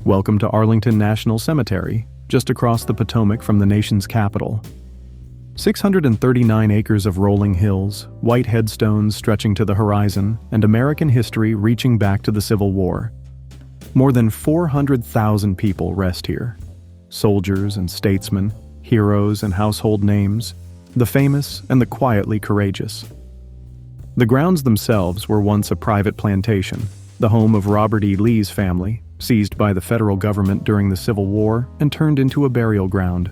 Welcome to Arlington National Cemetery, just across the Potomac from the nation's capital. 639 acres of rolling hills, white headstones stretching to the horizon, and American history reaching back to the Civil War. More than 400,000 people rest here. Soldiers and statesmen, heroes and household names, the famous and the quietly courageous. The grounds themselves were once a private plantation, the home of Robert E. Lee's family, seized by the federal government during the Civil War and turned into a burial ground,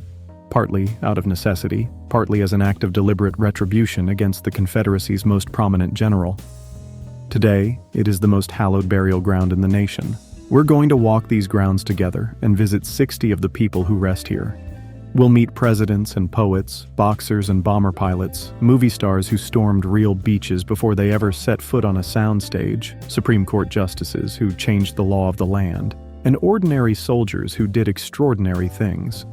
partly out of necessity, partly as an act of deliberate retribution against the Confederacy's most prominent general. Today, it is the most hallowed burial ground in the nation. We're going to walk these grounds together and visit 60 of the people who rest here. We'll meet presidents and poets, boxers and bomber pilots, movie stars who stormed real beaches before they ever set foot on a soundstage, Supreme Court justices who changed the law of the land, and ordinary soldiers who did extraordinary things.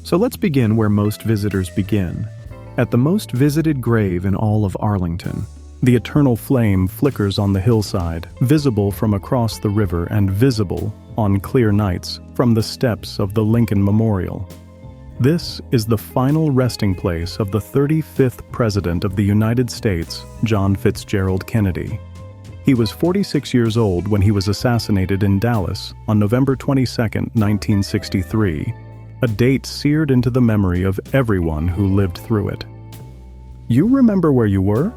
So let's begin where most visitors begin, at the most visited grave in all of Arlington. The eternal flame flickers on the hillside, visible from across the river and visible, on clear nights, from the steps of the Lincoln Memorial. This is the final resting place of the 35th President of the United States, John Fitzgerald Kennedy. He was 46 years old when he was assassinated in Dallas on November 22, 1963, a date seared into the memory of everyone who lived through it. You remember where you were?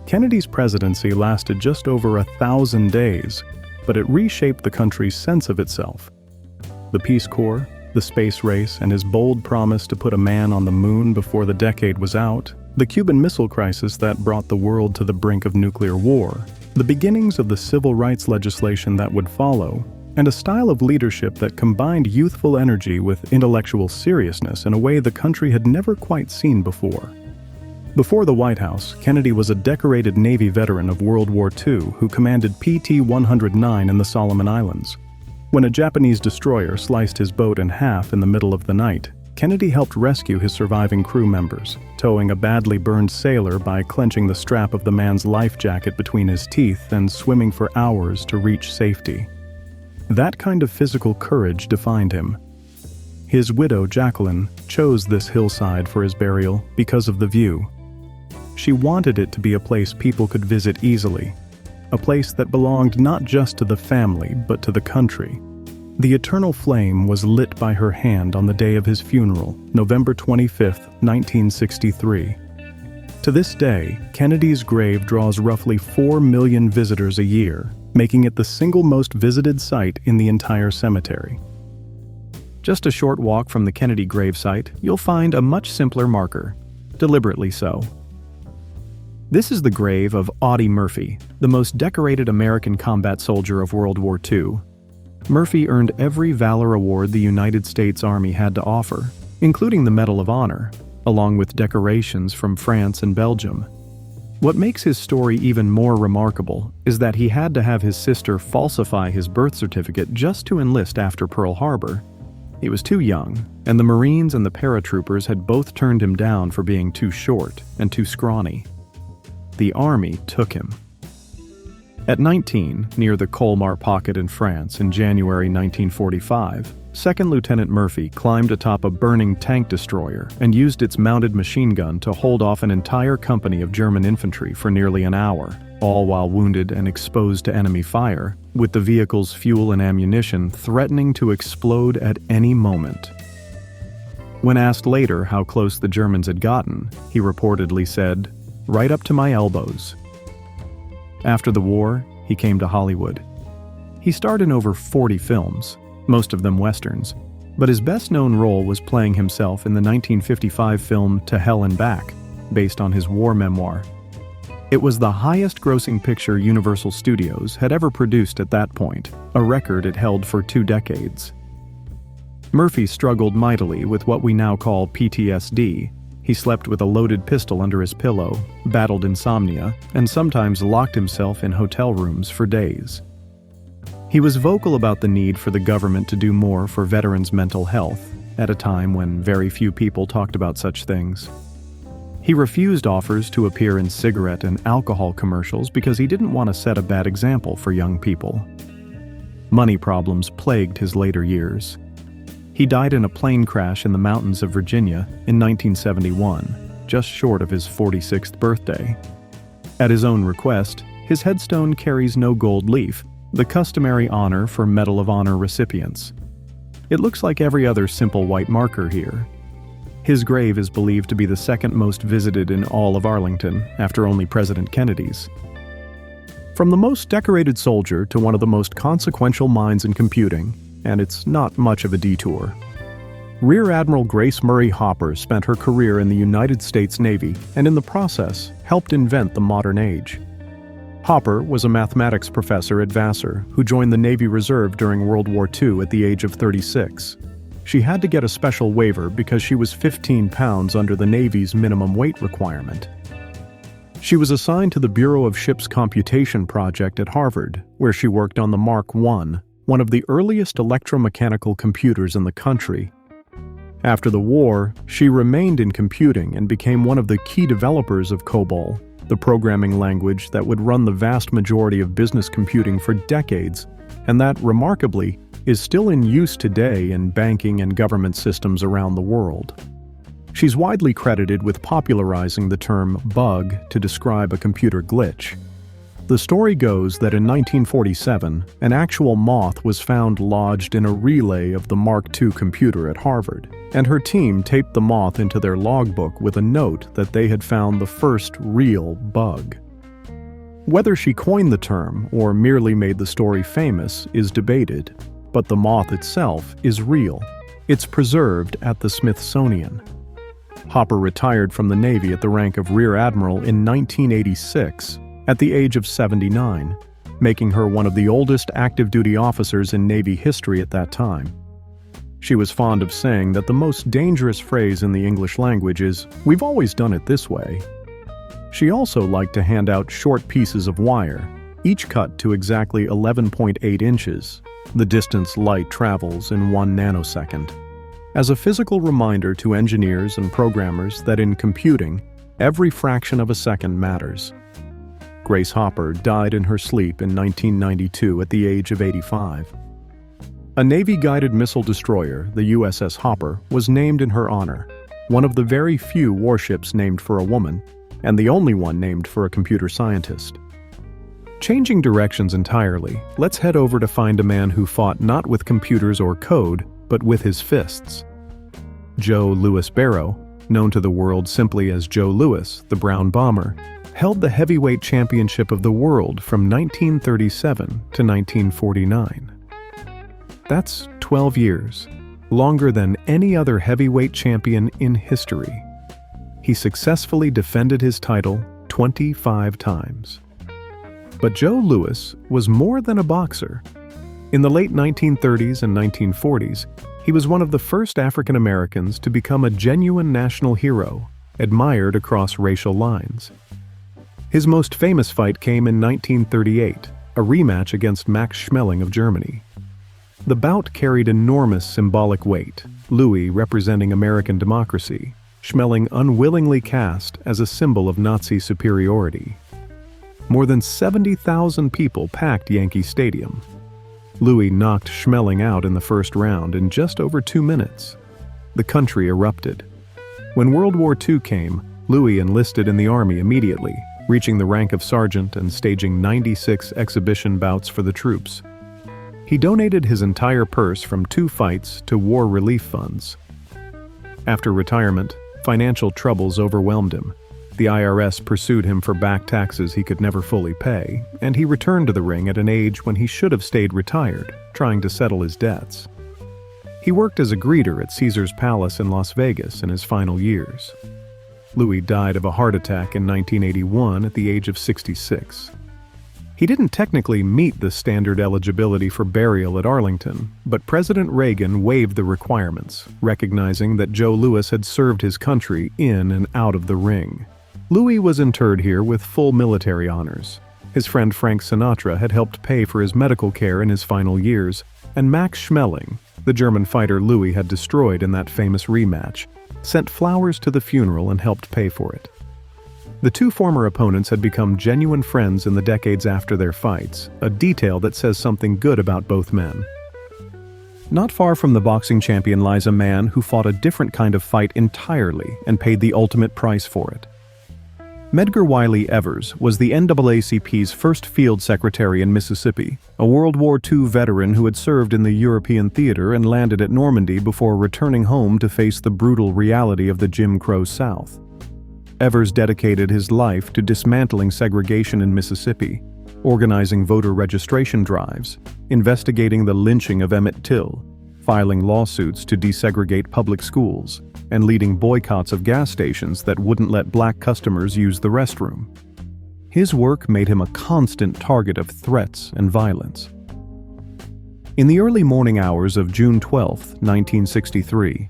Kennedy's presidency lasted just over 1,000 days, but it reshaped the country's sense of itself. The Peace Corps, the space race, and his bold promise to put a man on the moon before the decade was out, the Cuban Missile Crisis that brought the world to the brink of nuclear war, the beginnings of the civil rights legislation that would follow, and a style of leadership that combined youthful energy with intellectual seriousness in a way the country had never quite seen before. Before the White House, Kennedy was a decorated Navy veteran of World War II who commanded PT-109 in the Solomon Islands. When a Japanese destroyer sliced his boat in half in the middle of the night, Kennedy helped rescue his surviving crew members, towing a badly burned sailor by clenching the strap of the man's life jacket between his teeth and swimming for hours to reach safety. That kind of physical courage defined him. His widow, Jacqueline, chose this hillside for his burial because of the view. She wanted it to be a place people could visit easily, a place that belonged not just to the family but to the country. The eternal flame was lit by her hand on the day of his funeral, November 25, 1963. To this day, Kennedy's grave draws roughly 4 million visitors a year, making it the single most visited site in the entire cemetery. Just a short walk from the Kennedy gravesite, you'll find a much simpler marker, deliberately so. This is the grave of Audie Murphy, the most decorated American combat soldier of World War II. Murphy earned every Valor Award the United States Army had to offer, including the Medal of Honor, along with decorations from France and Belgium. What makes his story even more remarkable is that he had to have his sister falsify his birth certificate just to enlist after Pearl Harbor. He was too young, and the Marines and the paratroopers had both turned him down for being too short and too scrawny. The Army took him. At 19, near the Colmar Pocket in France in January 1945, 2nd Lieutenant Murphy climbed atop a burning tank destroyer and used its mounted machine gun to hold off an entire company of German infantry for nearly an hour, all while wounded and exposed to enemy fire, with the vehicle's fuel and ammunition threatening to explode at any moment. When asked later how close the Germans had gotten, he reportedly said, "Right up to my elbows." After the war, he came to Hollywood. He starred in over 40 films, most of them westerns, but his best-known role was playing himself in the 1955 film To Hell and Back, based on his war memoir. It was the highest-grossing picture Universal Studios had ever produced at that point, a record it held for 2 decades. Murphy struggled mightily with what we now call PTSD. He slept with a loaded pistol under his pillow, battled insomnia, and sometimes locked himself in hotel rooms for days. He was vocal about the need for the government to do more for veterans' mental health, at a time when very few people talked about such things. He refused offers to appear in cigarette and alcohol commercials because he didn't want to set a bad example for young people. Money problems plagued his later years. He died in a plane crash in the mountains of Virginia in 1971, just short of his 46th birthday. At his own request, his headstone carries no gold leaf, the customary honor for Medal of Honor recipients. It looks like every other simple white marker here. His grave is believed to be the second most visited in all of Arlington, after only President Kennedy's. From the most decorated soldier to one of the most consequential minds in computing, and it's not much of a detour. Rear Admiral Grace Murray Hopper spent her career in the United States Navy and in the process helped invent the modern age. Hopper was a mathematics professor at Vassar who joined the Navy Reserve during World War II at the age of 36. She had to get a special waiver because she was 15 pounds under the Navy's minimum weight requirement. She was assigned to the Bureau of Ships Computation Project at Harvard, where she worked on the Mark I, one of the earliest electromechanical computers in the country. After the war, she remained in computing and became one of the key developers of COBOL, the programming language that would run the vast majority of business computing for decades, and that, remarkably, is still in use today in banking and government systems around the world. She's widely credited with popularizing the term bug to describe a computer glitch. The story goes that in 1947, an actual moth was found lodged in a relay of the Mark II computer at Harvard, and her team taped the moth into their logbook with a note that they had found the first real bug. Whether she coined the term or merely made the story famous is debated, but the moth itself is real. It's preserved at the Smithsonian. Hopper retired from the Navy at the rank of Rear Admiral in 1986, at the age of 79, making her one of the oldest active-duty officers in Navy history at that time. She was fond of saying that the most dangerous phrase in the English language is, "We've always done it this way." She also liked to hand out short pieces of wire, each cut to exactly 11.8 inches, the distance light travels in 1 nanosecond, as a physical reminder to engineers and programmers that in computing, every fraction of a second matters. Grace Hopper died in her sleep in 1992 at the age of 85. A Navy-guided missile destroyer, the USS Hopper, was named in her honor, one of the very few warships named for a woman, and the only one named for a computer scientist. Changing directions entirely, let's head over to find a man who fought not with computers or code, but with his fists. Joe Louis Barrow, known to the world simply as Joe Louis, the Brown Bomber, held the heavyweight championship of the world from 1937 to 1949. That's 12 years, longer than any other heavyweight champion in history. He successfully defended his title 25 times. But Joe Louis was more than a boxer. In the late 1930s and 1940s, he was one of the first African Americans to become a genuine national hero, admired across racial lines. His most famous fight came in 1938, a rematch against Max Schmeling of Germany. The bout carried enormous symbolic weight, Louis representing American democracy, Schmeling unwillingly cast as a symbol of Nazi superiority. More than 70,000 people packed Yankee Stadium. Louis knocked Schmeling out in the first round in just over 2 minutes. The country erupted. When World War II came, Louis enlisted in the Army immediately, reaching the rank of sergeant and staging 96 exhibition bouts for the troops. He donated his entire purse from 2 fights to war relief funds. After retirement, financial troubles overwhelmed him. The IRS pursued him for back taxes he could never fully pay, and he returned to the ring at an age when he should have stayed retired, trying to settle his debts. He worked as a greeter at Caesar's Palace in Las Vegas in his final years. Louis died of a heart attack in 1981 at the age of 66. He didn't technically meet the standard eligibility for burial at Arlington, but President Reagan waived the requirements, recognizing that Joe Louis had served his country in and out of the ring. Louis was interred here with full military honors. His friend Frank Sinatra had helped pay for his medical care in his final years, and Max Schmeling, the German fighter Louis had destroyed in that famous rematch, sent flowers to the funeral and helped pay for it. The two former opponents had become genuine friends in the decades after their fights, a detail that says something good about both men. Not far from the boxing champion lies a man who fought a different kind of fight entirely and paid the ultimate price for it. Medgar Evers was the NAACP's first field secretary in Mississippi, a World War II veteran who had served in the European theater and landed at Normandy before returning home to face the brutal reality of the Jim Crow South. Evers dedicated his life to dismantling segregation in Mississippi, organizing voter registration drives, investigating the lynching of Emmett Till, filing lawsuits to desegregate public schools, and leading boycotts of gas stations that wouldn't let black customers use the restroom. His work made him a constant target of threats and violence. In the early morning hours of June 12, 1963,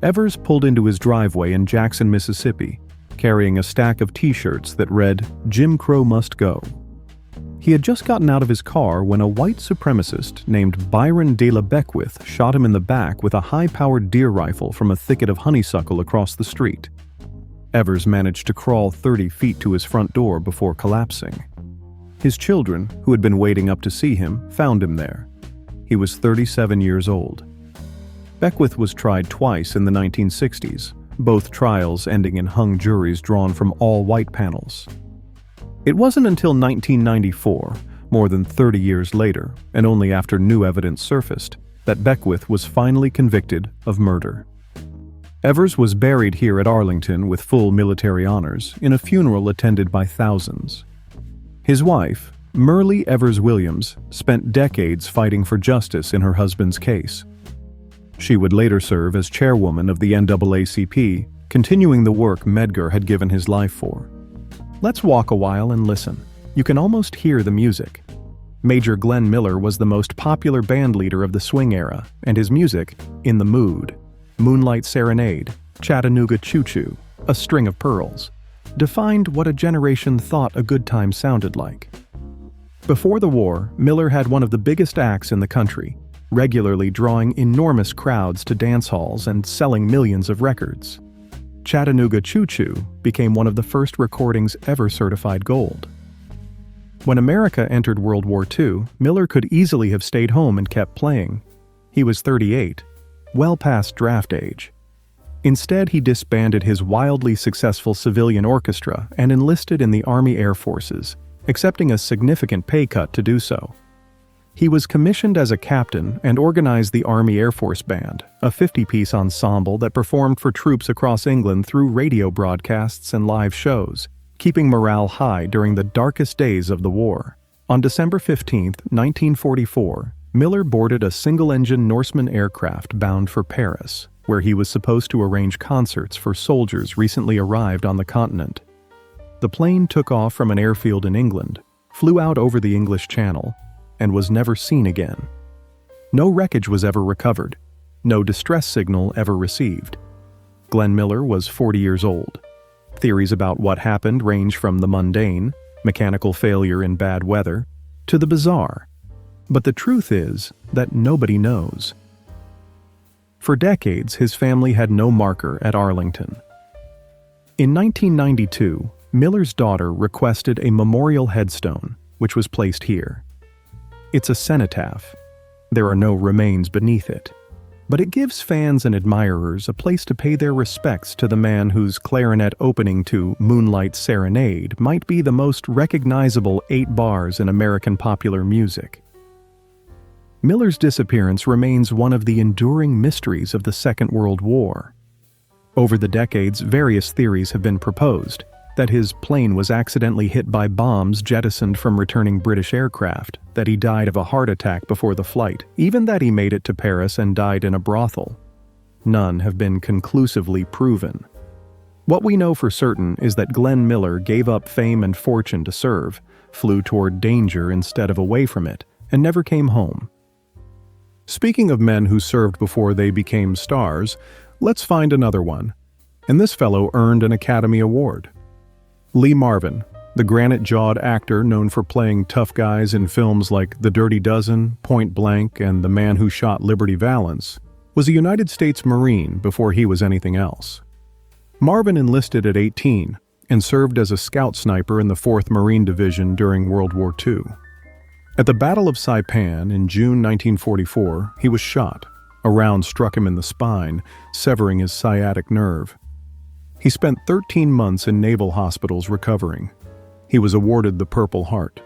Evers pulled into his driveway in Jackson, Mississippi, carrying a stack of T-shirts that read, "Jim Crow must go." He had just gotten out of his car when a white supremacist named Byron de la Beckwith shot him in the back with a high-powered deer rifle from a thicket of honeysuckle across the street. Evers managed to crawl 30 feet to his front door before collapsing. His children, who had been waiting up to see him, found him there. He was 37 years old. Beckwith was tried twice in the 1960s, both trials ending in hung juries drawn from all-white panels. It wasn't until 1994, more than 30 years later, and only after new evidence surfaced, that Beckwith was finally convicted of murder. Evers was buried here at Arlington with full military honors in a funeral attended by thousands. His wife, Merle Evers Williams, spent decades fighting for justice in her husband's case. She would later serve as chairwoman of the NAACP, continuing the work Medgar had given his life for. Let's walk a while and listen. You can almost hear the music. Major Glenn Miller was the most popular band leader of the swing era, and his music, In the Mood, Moonlight Serenade, Chattanooga Choo Choo, A String of Pearls, defined what a generation thought a good time sounded like. Before the war, Miller had one of the biggest acts in the country, regularly drawing enormous crowds to dance halls and selling millions of records. Chattanooga Choo Choo became one of the first recordings ever certified gold. When America entered World War II, Miller could easily have stayed home and kept playing. He was 38, well past draft age. Instead, he disbanded his wildly successful civilian orchestra and enlisted in the Army Air Forces, accepting a significant pay cut to do so. He was commissioned as a captain and organized the Army Air Force Band, a 50-piece ensemble that performed for troops across England through radio broadcasts and live shows, keeping morale high during the darkest days of the war. On December 15, 1944, Miller boarded a single-engine Norseman aircraft bound for Paris, where he was supposed to arrange concerts for soldiers recently arrived on the continent. The plane took off from an airfield in England, flew out over the English Channel, and was never seen again. No wreckage was ever recovered, no distress signal ever received. Glenn Miller was 40 years old. Theories about what happened range from the mundane, mechanical failure in bad weather, to the bizarre. But the truth is that nobody knows. For decades, his family had no marker at Arlington. In 1992, Miller's daughter requested a memorial headstone, which was placed here. It's a cenotaph. There are no remains beneath it, but it gives fans and admirers a place to pay their respects to the man whose clarinet opening to Moonlight Serenade might be the most recognizable 8 bars in American popular music. Miller's disappearance remains one of the enduring mysteries of the Second World War. Over the decades, various theories have been proposed: that his plane was accidentally hit by bombs jettisoned from returning British aircraft, that he died of a heart attack before the flight, even that he made it to Paris and died in a brothel. None have been conclusively proven. What we know for certain is that Glenn Miller gave up fame and fortune to serve, flew toward danger instead of away from it, and never came home. Speaking of men who served before they became stars, let's find another one. And this fellow earned an Academy Award. Lee Marvin, the granite-jawed actor known for playing tough guys in films like The Dirty Dozen, Point Blank, and The Man Who Shot Liberty Valance, was a United States Marine before he was anything else. Marvin enlisted at 18, and served as a scout sniper in the 4th Marine Division during World War II. At the Battle of Saipan in June 1944, he was shot. A round struck him in the spine, severing his sciatic nerve. He spent 13 months in naval hospitals recovering. He was awarded the Purple Heart.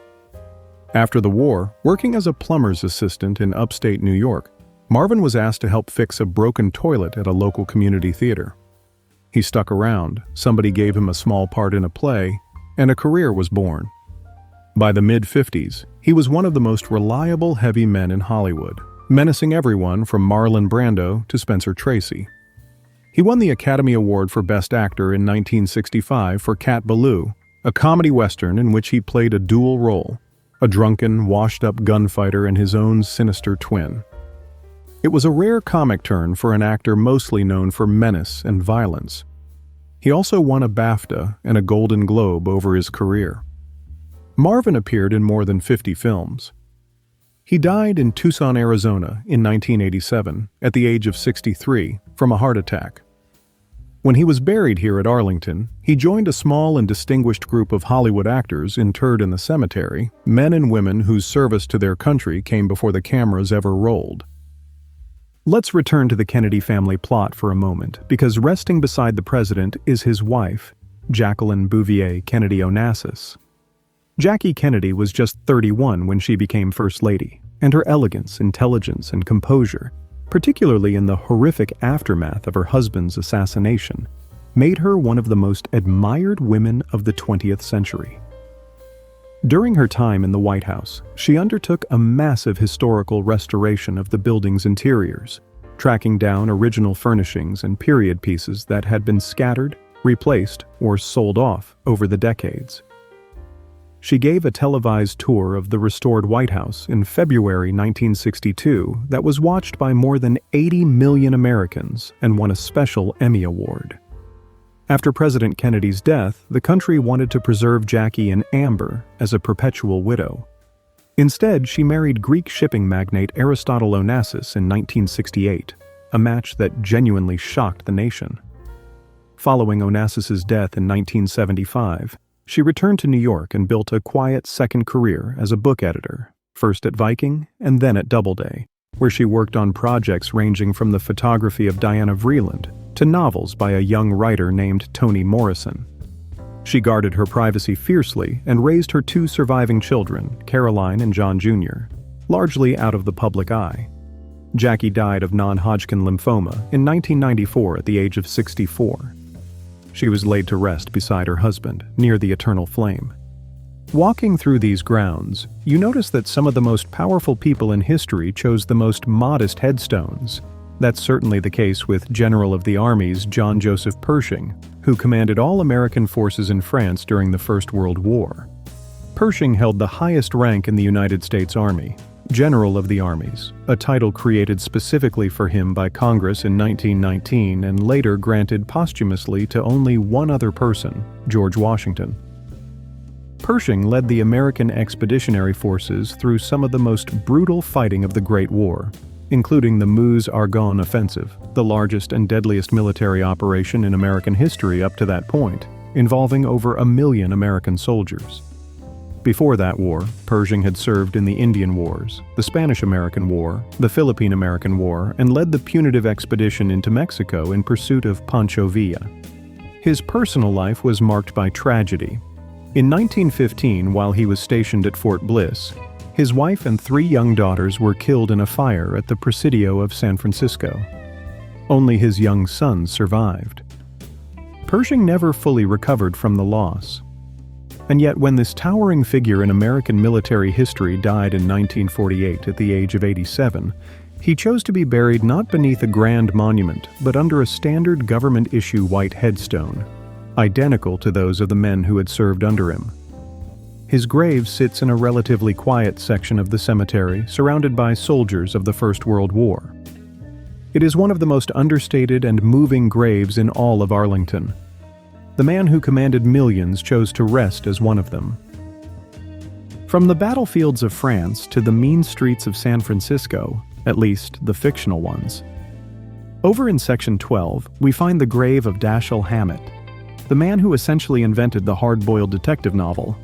After the war, working as a plumber's assistant in upstate New York, Marvin was asked to help fix a broken toilet at a local community theater. He stuck around, somebody gave him a small part in a play, and a career was born. By the mid-50s, he was one of the most reliable heavy men in Hollywood, menacing everyone from Marlon Brando to Spencer Tracy. He won the Academy Award for Best Actor in 1965 for Cat Ballou, a comedy western in which he played a dual role, a drunken, washed-up gunfighter and his own sinister twin. It was a rare comic turn for an actor mostly known for menace and violence. He also won a BAFTA and a Golden Globe over his career. Marvin appeared in more than 50 films. He died in Tucson, Arizona in 1987 at the age of 63 from a heart attack. When he was buried here at Arlington, he joined a small and distinguished group of Hollywood actors interred in the cemetery, men and women whose service to their country came before the cameras ever rolled. Let's return to the Kennedy family plot for a moment, because resting beside the president is his wife, Jacqueline Bouvier Kennedy Onassis. Jackie Kennedy was just 31 when she became First Lady, and her elegance, intelligence, and composure, particularly in the horrific aftermath of her husband's assassination, made her one of the most admired women of the 20th century. During her time in the White House, she undertook a massive historical restoration of the building's interiors, tracking down original furnishings and period pieces that had been scattered, replaced, or sold off over the decades. She gave a televised tour of the restored White House in February 1962 that was watched by more than 80 million Americans and won a special Emmy Award. After President Kennedy's death, the country wanted to preserve Jackie in amber as a perpetual widow. Instead, she married Greek shipping magnate Aristotle Onassis in 1968, a match that genuinely shocked the nation. Following Onassis's death in 1975, she returned to New York and built a quiet second career as a book editor, first at Viking and then at Doubleday, where she worked on projects ranging from the photography of Diana Vreeland to novels by a young writer named Toni Morrison. She guarded her privacy fiercely and raised her 2 surviving children, Caroline and John Jr., largely out of the public eye. Jackie died of non-Hodgkin lymphoma in 1994 at the age of 64. She was laid to rest beside her husband, near the eternal flame. Walking through these grounds, you notice that some of the most powerful people in history chose the most modest headstones. That's certainly the case with General of the Armies John Joseph Pershing, who commanded all American forces in France during the First World War. Pershing held the highest rank in the United States Army, General of the Armies, a title created specifically for him by Congress in 1919 and later granted posthumously to only one other person, George Washington. Pershing led the American Expeditionary Forces through some of the most brutal fighting of the Great War, including the Meuse-Argonne Offensive, the largest and deadliest military operation in American history up to that point, involving over 1 million American soldiers. Before that war, Pershing had served in the Indian Wars, the Spanish-American War, the Philippine-American War, and led the punitive expedition into Mexico in pursuit of Pancho Villa. His personal life was marked by tragedy. In 1915, while he was stationed at Fort Bliss, his wife and 3 young daughters were killed in a fire at the Presidio of San Francisco. Only his young sons survived. Pershing never fully recovered from the loss. And yet, when this towering figure in American military history died in 1948 at the age of 87, he chose to be buried not beneath a grand monument, but under a standard government-issue white headstone, identical to those of the men who had served under him. His grave sits in a relatively quiet section of the cemetery, surrounded by soldiers of the First World War. It is one of the most understated and moving graves in all of Arlington. The man who commanded millions chose to rest as one of them. From the battlefields of France to the mean streets of San Francisco, at least the fictional ones. Over in Section 12, we find the grave of Dashiell Hammett. the man who essentially invented the hard-boiled detective novel.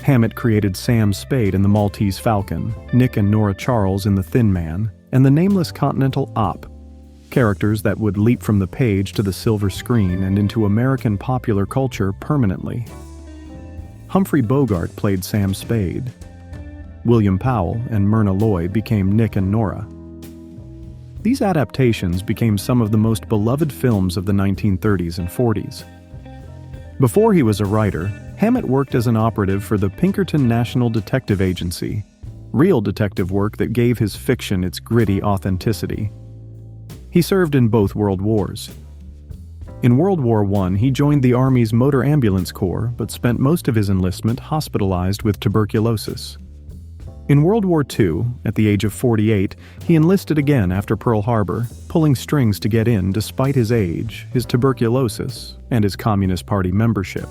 Hammett created Sam Spade in The Maltese Falcon, Nick and Nora Charles in The Thin Man, and the nameless Continental Op, characters that would leap from the page to the silver screen and into American popular culture permanently. Humphrey Bogart played Sam Spade. William Powell and Myrna Loy became Nick and Nora. These adaptations became some of the most beloved films of the 1930s and 40s. Before he was a writer, Hammett worked as an operative for the Pinkerton National Detective Agency, real detective work that gave his fiction its gritty authenticity. He served in both World Wars. In World War I, he joined the Army's Motor Ambulance Corps, but spent most of his enlistment hospitalized with tuberculosis. In World War II, at the age of 48, he enlisted again after Pearl Harbor, pulling strings to get in despite his age, his tuberculosis, and his Communist Party membership.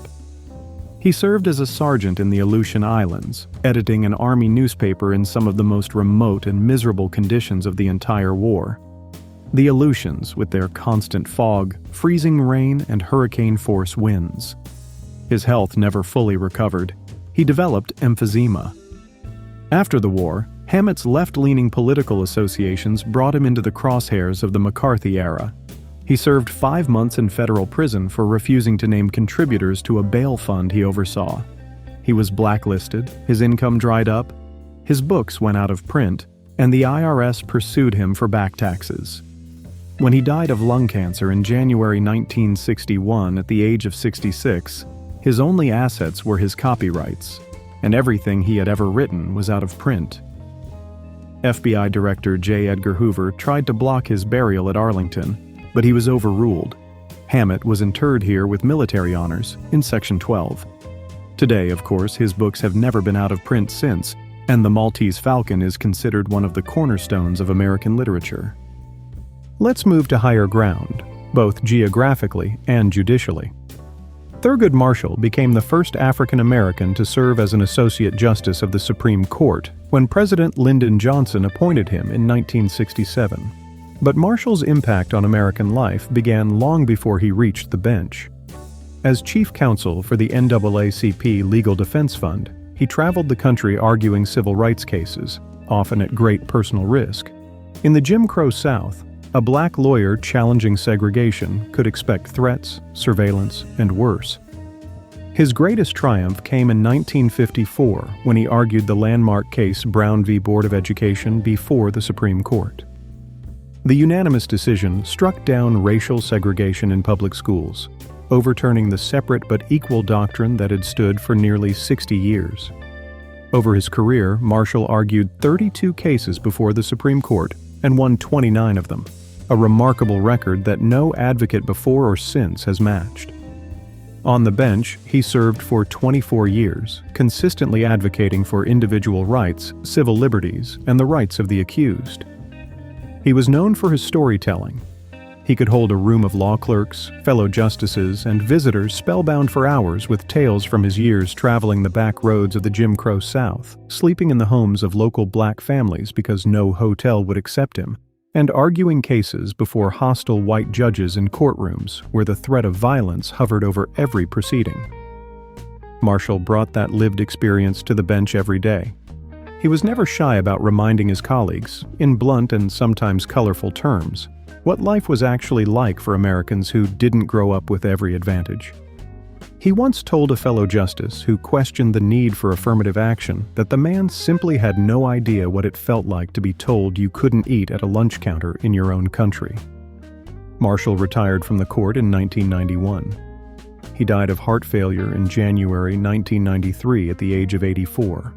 He served as a sergeant in the Aleutian Islands, editing an Army newspaper in some of the most remote and miserable conditions of the entire war. The Aleutians, with their constant fog, freezing rain, and hurricane-force winds. His health never fully recovered. He developed emphysema. After the war, Hammett's left-leaning political associations brought him into the crosshairs of the McCarthy era. He served 5 months in federal prison for refusing to name contributors to a bail fund he oversaw. He was blacklisted, his income dried up, his books went out of print, and the IRS pursued him for back taxes. When he died of lung cancer in January 1961 at the age of 66, his only assets were his copyrights, and everything he had ever written was out of print. FBI Director J. Edgar Hoover tried to block his burial at Arlington, but he was overruled. Hammett was interred here with military honors in Section 12. Today, of course, his books have never been out of print since, and The Maltese Falcon is considered one of the cornerstones of American literature. Let's move to higher ground, both geographically and judicially. Thurgood Marshall became the first African American to serve as an Associate Justice of the Supreme Court when President Lyndon Johnson appointed him in 1967. But Marshall's impact on American life began long before he reached the bench. As chief counsel for the NAACP Legal Defense Fund, he traveled the country arguing civil rights cases, often at great personal risk. In the Jim Crow South, a black lawyer challenging segregation could expect threats, surveillance, and worse. His greatest triumph came in 1954 when he argued the landmark case Brown v. Board of Education before the Supreme Court. The unanimous decision struck down racial segregation in public schools, overturning the separate but equal doctrine that had stood for nearly 60 years. Over his career, Marshall argued 32 cases before the Supreme Court and won 29 of them, a remarkable record that no advocate before or since has matched. On the bench, he served for 24 years, consistently advocating for individual rights, civil liberties, and the rights of the accused. He was known for his storytelling. He could hold a room of law clerks, fellow justices, and visitors spellbound for hours with tales from his years traveling the back roads of the Jim Crow South, sleeping in the homes of local black families because no hotel would accept him, and arguing cases before hostile white judges in courtrooms where the threat of violence hovered over every proceeding. Marshall brought that lived experience to the bench every day. He was never shy about reminding his colleagues, in blunt and sometimes colorful terms, what life was actually like for Americans who didn't grow up with every advantage. He once told a fellow justice who questioned the need for affirmative action that the man simply had no idea what it felt like to be told you couldn't eat at a lunch counter in your own country. Marshall retired from the court in 1991. He died of heart failure in January 1993 at the age of 84.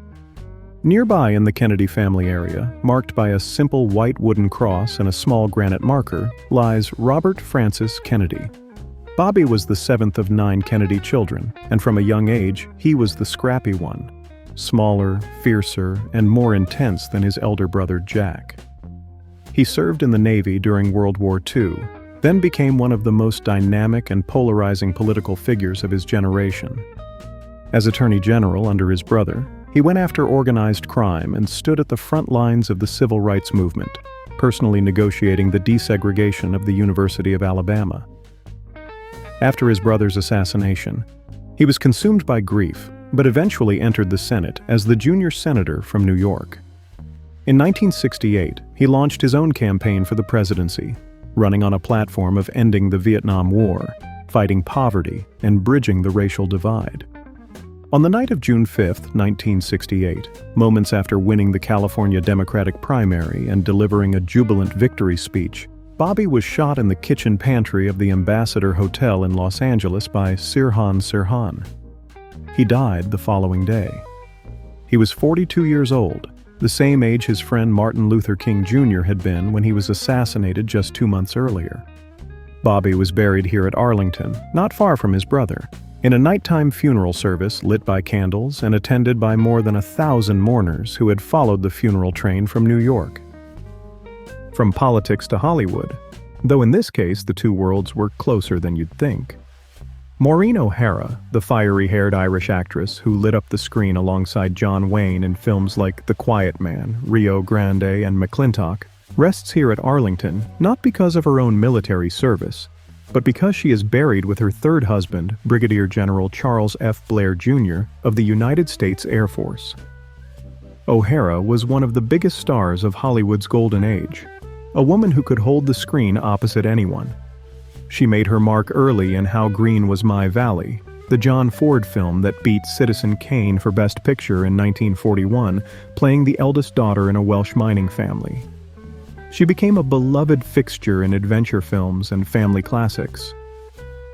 Nearby in the Kennedy family area, marked by a simple white wooden cross and a small granite marker, lies Robert Francis Kennedy. Bobby was the seventh of 9 Kennedy children, and from a young age, he was the scrappy one, smaller, fiercer, and more intense than his elder brother Jack. He served in the Navy during World War II, then became one of the most dynamic and polarizing political figures of his generation. As Attorney General under his brother, he went after organized crime and stood at the front lines of the civil rights movement, personally negotiating the desegregation of the University of Alabama. after his brother's assassination. He was consumed by grief, but eventually entered the Senate as the junior senator from New York. In 1968, he launched his own campaign for the presidency, running on a platform of ending the Vietnam War, fighting poverty, and bridging the racial divide. On the night of June 5, 1968, moments after winning the California Democratic primary and delivering a jubilant victory speech, Bobby was shot in the kitchen pantry of the Ambassador Hotel in Los Angeles by Sirhan Sirhan. He died the following day. He was 42 years old, the same age his friend Martin Luther King Jr. had been when he was assassinated just 2 months earlier. Bobby was buried here at Arlington, not far from his brother, in a nighttime funeral service lit by candles and attended by more than 1,000 mourners who had followed the funeral train from New York. From politics to Hollywood, though in this case the two worlds were closer than you'd think. Maureen O'Hara, the fiery-haired Irish actress who lit up the screen alongside John Wayne in films like The Quiet Man, Rio Grande, and McClintock, rests here at Arlington not because of her own military service, but because she is buried with her third husband, Brigadier General Charles F. Blair, Jr. of the United States Air Force. O'Hara was one of the biggest stars of Hollywood's golden age, a woman who could hold the screen opposite anyone. She made her mark early in How Green Was My Valley, the John Ford film that beat Citizen Kane for Best Picture in 1941, playing the eldest daughter in a Welsh mining family. She became a beloved fixture in adventure films and family classics.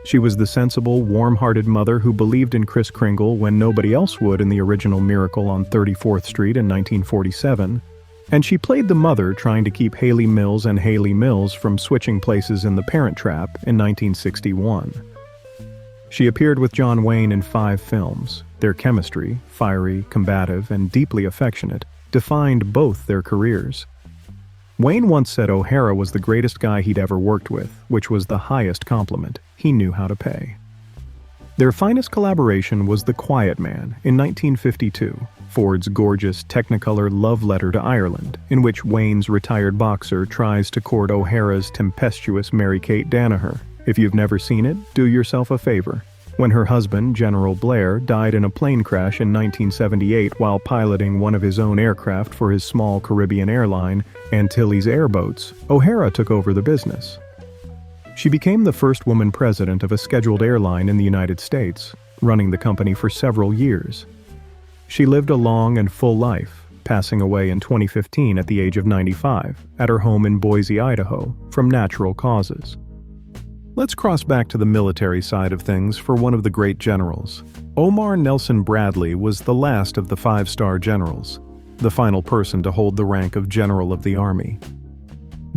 She was the sensible, warm-hearted mother who believed in Kris Kringle when nobody else would in the original Miracle on 34th Street in 1947, and she played the mother trying to keep Hayley Mills and Hayley Mills from switching places in The Parent Trap in 1961. She appeared with John Wayne in 5 films. Their chemistry, fiery, combative, and deeply affectionate, defined both their careers. Wayne once said O'Hara was the greatest guy he'd ever worked with, which was the highest compliment he knew how to pay. Their finest collaboration was The Quiet Man in 1952, Ford's gorgeous Technicolor love letter to Ireland, in which Wayne's retired boxer tries to court O'Hara's tempestuous Mary-Kate Danaher. If you've never seen it, do yourself a favor. When her husband, General Blair, died in a plane crash in 1978 while piloting one of his own aircraft for his small Caribbean airline, Antilles Airboats, O'Hara took over the business. She became the first woman president of a scheduled airline in the United States, running the company for several years. She lived a long and full life, passing away in 2015 at the age of 95, at her home in Boise, Idaho, from natural causes. Let's cross back to the military side of things for one of the great generals. Omar Nelson Bradley was the last of the 5-star generals, the final person to hold the rank of General of the Army.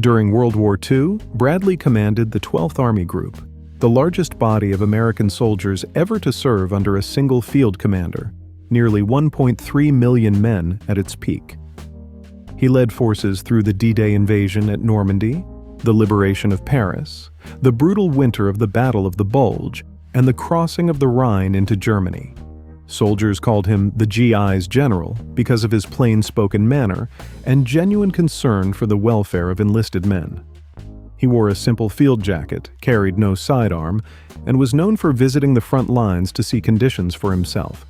During World War II, Bradley commanded the 12th Army Group, the largest body of American soldiers ever to serve under a single field commander, nearly 1.3 million men at its peak. He led forces through the D-Day invasion at Normandy, the liberation of Paris, the brutal winter of the Battle of the Bulge, and the crossing of the Rhine into Germany. Soldiers called him the GI's general because of his plain-spoken manner and genuine concern for the welfare of enlisted men. He wore a simple field jacket, carried no sidearm, and was known for visiting the front lines to see conditions for himself.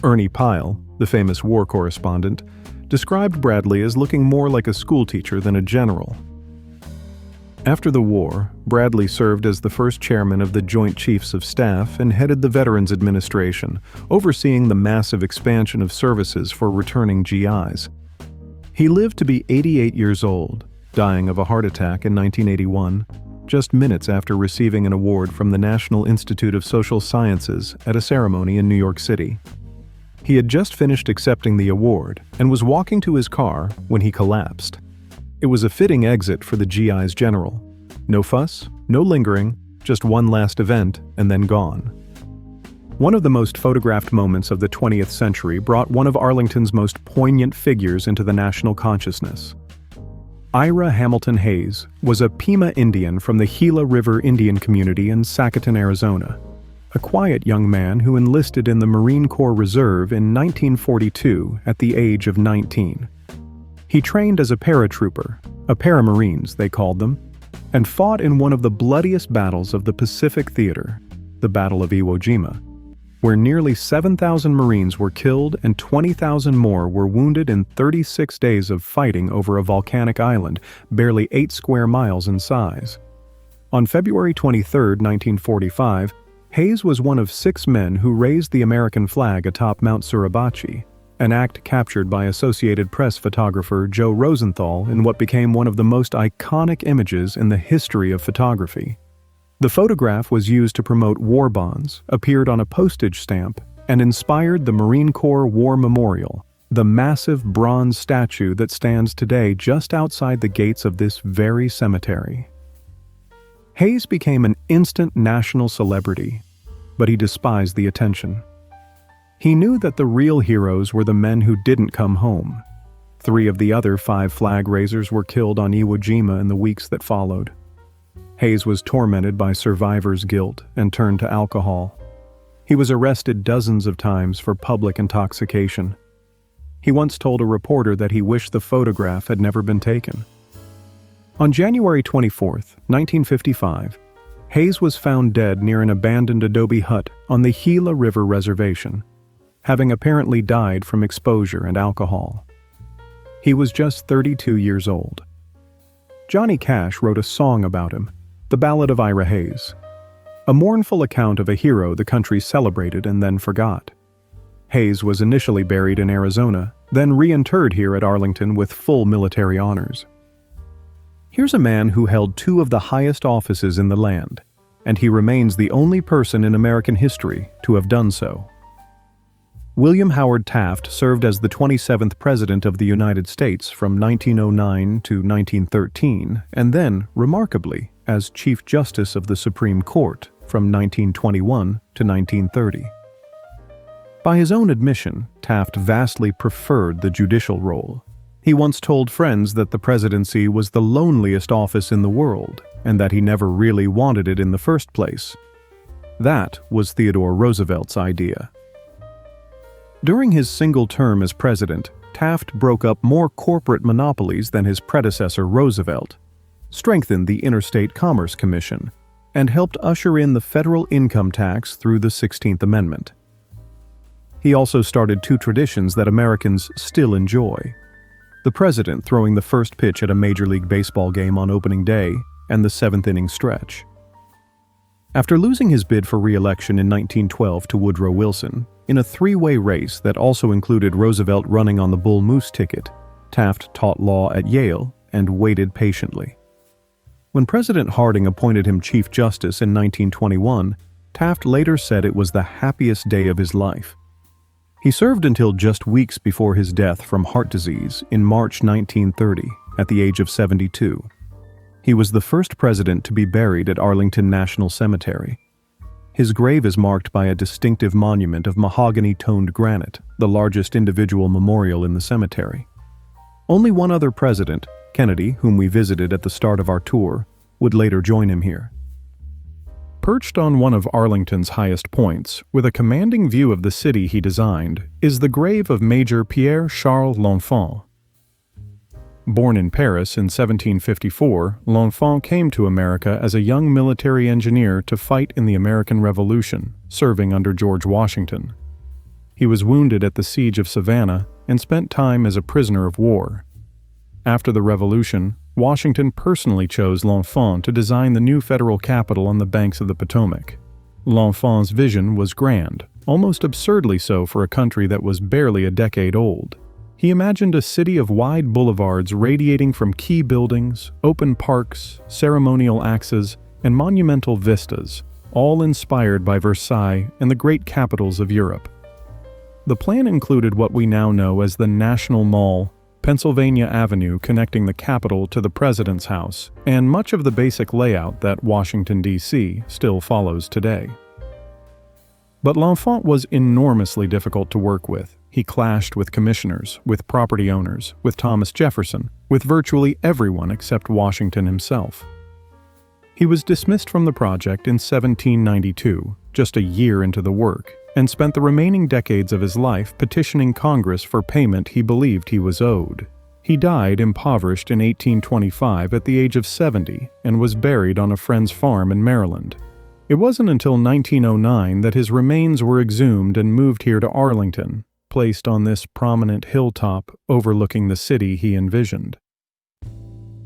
Ernie Pyle, the famous war correspondent, described Bradley as looking more like a schoolteacher than a general. After the war, Bradley served as the first chairman of the Joint Chiefs of Staff and headed the Veterans Administration, overseeing the massive expansion of services for returning GIs. He lived to be 88 years old, dying of a heart attack in 1981, just minutes after receiving an award from the National Institute of Social Sciences at a ceremony in New York City. He had just finished accepting the award and was walking to his car when he collapsed. It was a fitting exit for the GI's general. No fuss, no lingering, just one last event and then gone. One of the most photographed moments of the 20th century brought one of Arlington's most poignant figures into the national consciousness. Ira Hayes was a Pima Indian from the Gila River Indian community in Sacaton, Arizona, a quiet young man who enlisted in the Marine Corps Reserve in 1942 at the age of 19. He trained as a paratrooper, a paramarines they called them. and fought in one of the bloodiest battles of the Pacific Theater, the Battle of Iwo Jima, where nearly 7,000 Marines were killed and 20,000 more were wounded in 36 days of fighting over a volcanic island barely 8 square miles in size. On February 23, 1945, Hayes was one of 6 men who raised the American flag atop Mount Suribachi, an act captured by Associated Press photographer Joe Rosenthal in what became one of the most iconic images in the history of photography. The photograph was used to promote war bonds, appeared on a postage stamp, and inspired the Marine Corps War Memorial, the massive bronze statue that stands today just outside the gates of this very cemetery. Hayes became an instant national celebrity, but he despised the attention. He knew that the real heroes were the men who didn't come home. 3 of the other 5 flag raisers were killed on Iwo Jima in the weeks that followed. Hayes was tormented by survivor's guilt and turned to alcohol. He was arrested dozens of times for public intoxication. He once told a reporter that he wished the photograph had never been taken. On January 24, 1955, Hayes was found dead near an abandoned adobe hut on the Gila River Reservation, having apparently died from exposure and alcohol. He was just 32 years old. Johnny Cash wrote a song about him, The Ballad of Ira Hayes, a mournful account of a hero the country celebrated and then forgot. Hayes was initially buried in Arizona, then reinterred here at Arlington with full military honors. Here's a man who held 2 of the highest offices in the land, and he remains the only person in American history to have done so. William Howard Taft served as the 27th President of the United States from 1909 to 1913, and then, remarkably, as Chief Justice of the Supreme Court from 1921 to 1930. By his own admission, Taft vastly preferred the judicial role. He once told friends that the presidency was the loneliest office in the world, and that he never really wanted it in the first place. That was Theodore Roosevelt's idea. During his single term as president, Taft broke up more corporate monopolies than his predecessor Roosevelt, strengthened the Interstate Commerce Commission, and helped usher in the federal income tax through the 16th Amendment. He also started 2 traditions that Americans still enjoy: the president throwing the first pitch at a Major League Baseball game on opening day, and the 7th-inning stretch. After losing his bid for re-election in 1912 to Woodrow Wilson, in a 3-way race that also included Roosevelt running on the Bull Moose ticket, Taft taught law at Yale and waited patiently. When President Harding appointed him Chief Justice in 1921, Taft later said it was the happiest day of his life. He served until just weeks before his death from heart disease in March 1930, at the age of 72. He was the first president to be buried at Arlington National Cemetery. His grave is marked by a distinctive monument of mahogany-toned granite, the largest individual memorial in the cemetery. Only one other president, Kennedy, whom we visited at the start of our tour, would later join him here. Perched on one of Arlington's highest points, with a commanding view of the city he designed, is the grave of Major Pierre Charles L'Enfant. Born in Paris in 1754, L'Enfant came to America as a young military engineer to fight in the American Revolution, serving under George Washington. He was wounded at the Siege of Savannah and spent time as a prisoner of war. After the Revolution, Washington personally chose L'Enfant to design the new federal capital on the banks of the Potomac. L'Enfant's vision was grand, almost absurdly so for a country that was barely a decade old. He imagined a city of wide boulevards radiating from key buildings, open parks, ceremonial axes, and monumental vistas, all inspired by Versailles and the great capitals of Europe. The plan included what we now know as the National Mall, Pennsylvania Avenue connecting the Capitol to the President's House, and much of the basic layout that Washington, D.C. still follows today. But L'Enfant was enormously difficult to work with. He clashed with commissioners, with property owners, with Thomas Jefferson, with virtually everyone except Washington himself. He was dismissed from the project in 1792, just a year into the work, and spent the remaining decades of his life petitioning Congress for payment he believed he was owed. He died impoverished in 1825 at the age of 70 and was buried on a friend's farm in Maryland. It wasn't until 1909 that his remains were exhumed and moved here to Arlington, placed on this prominent hilltop overlooking the city he envisioned.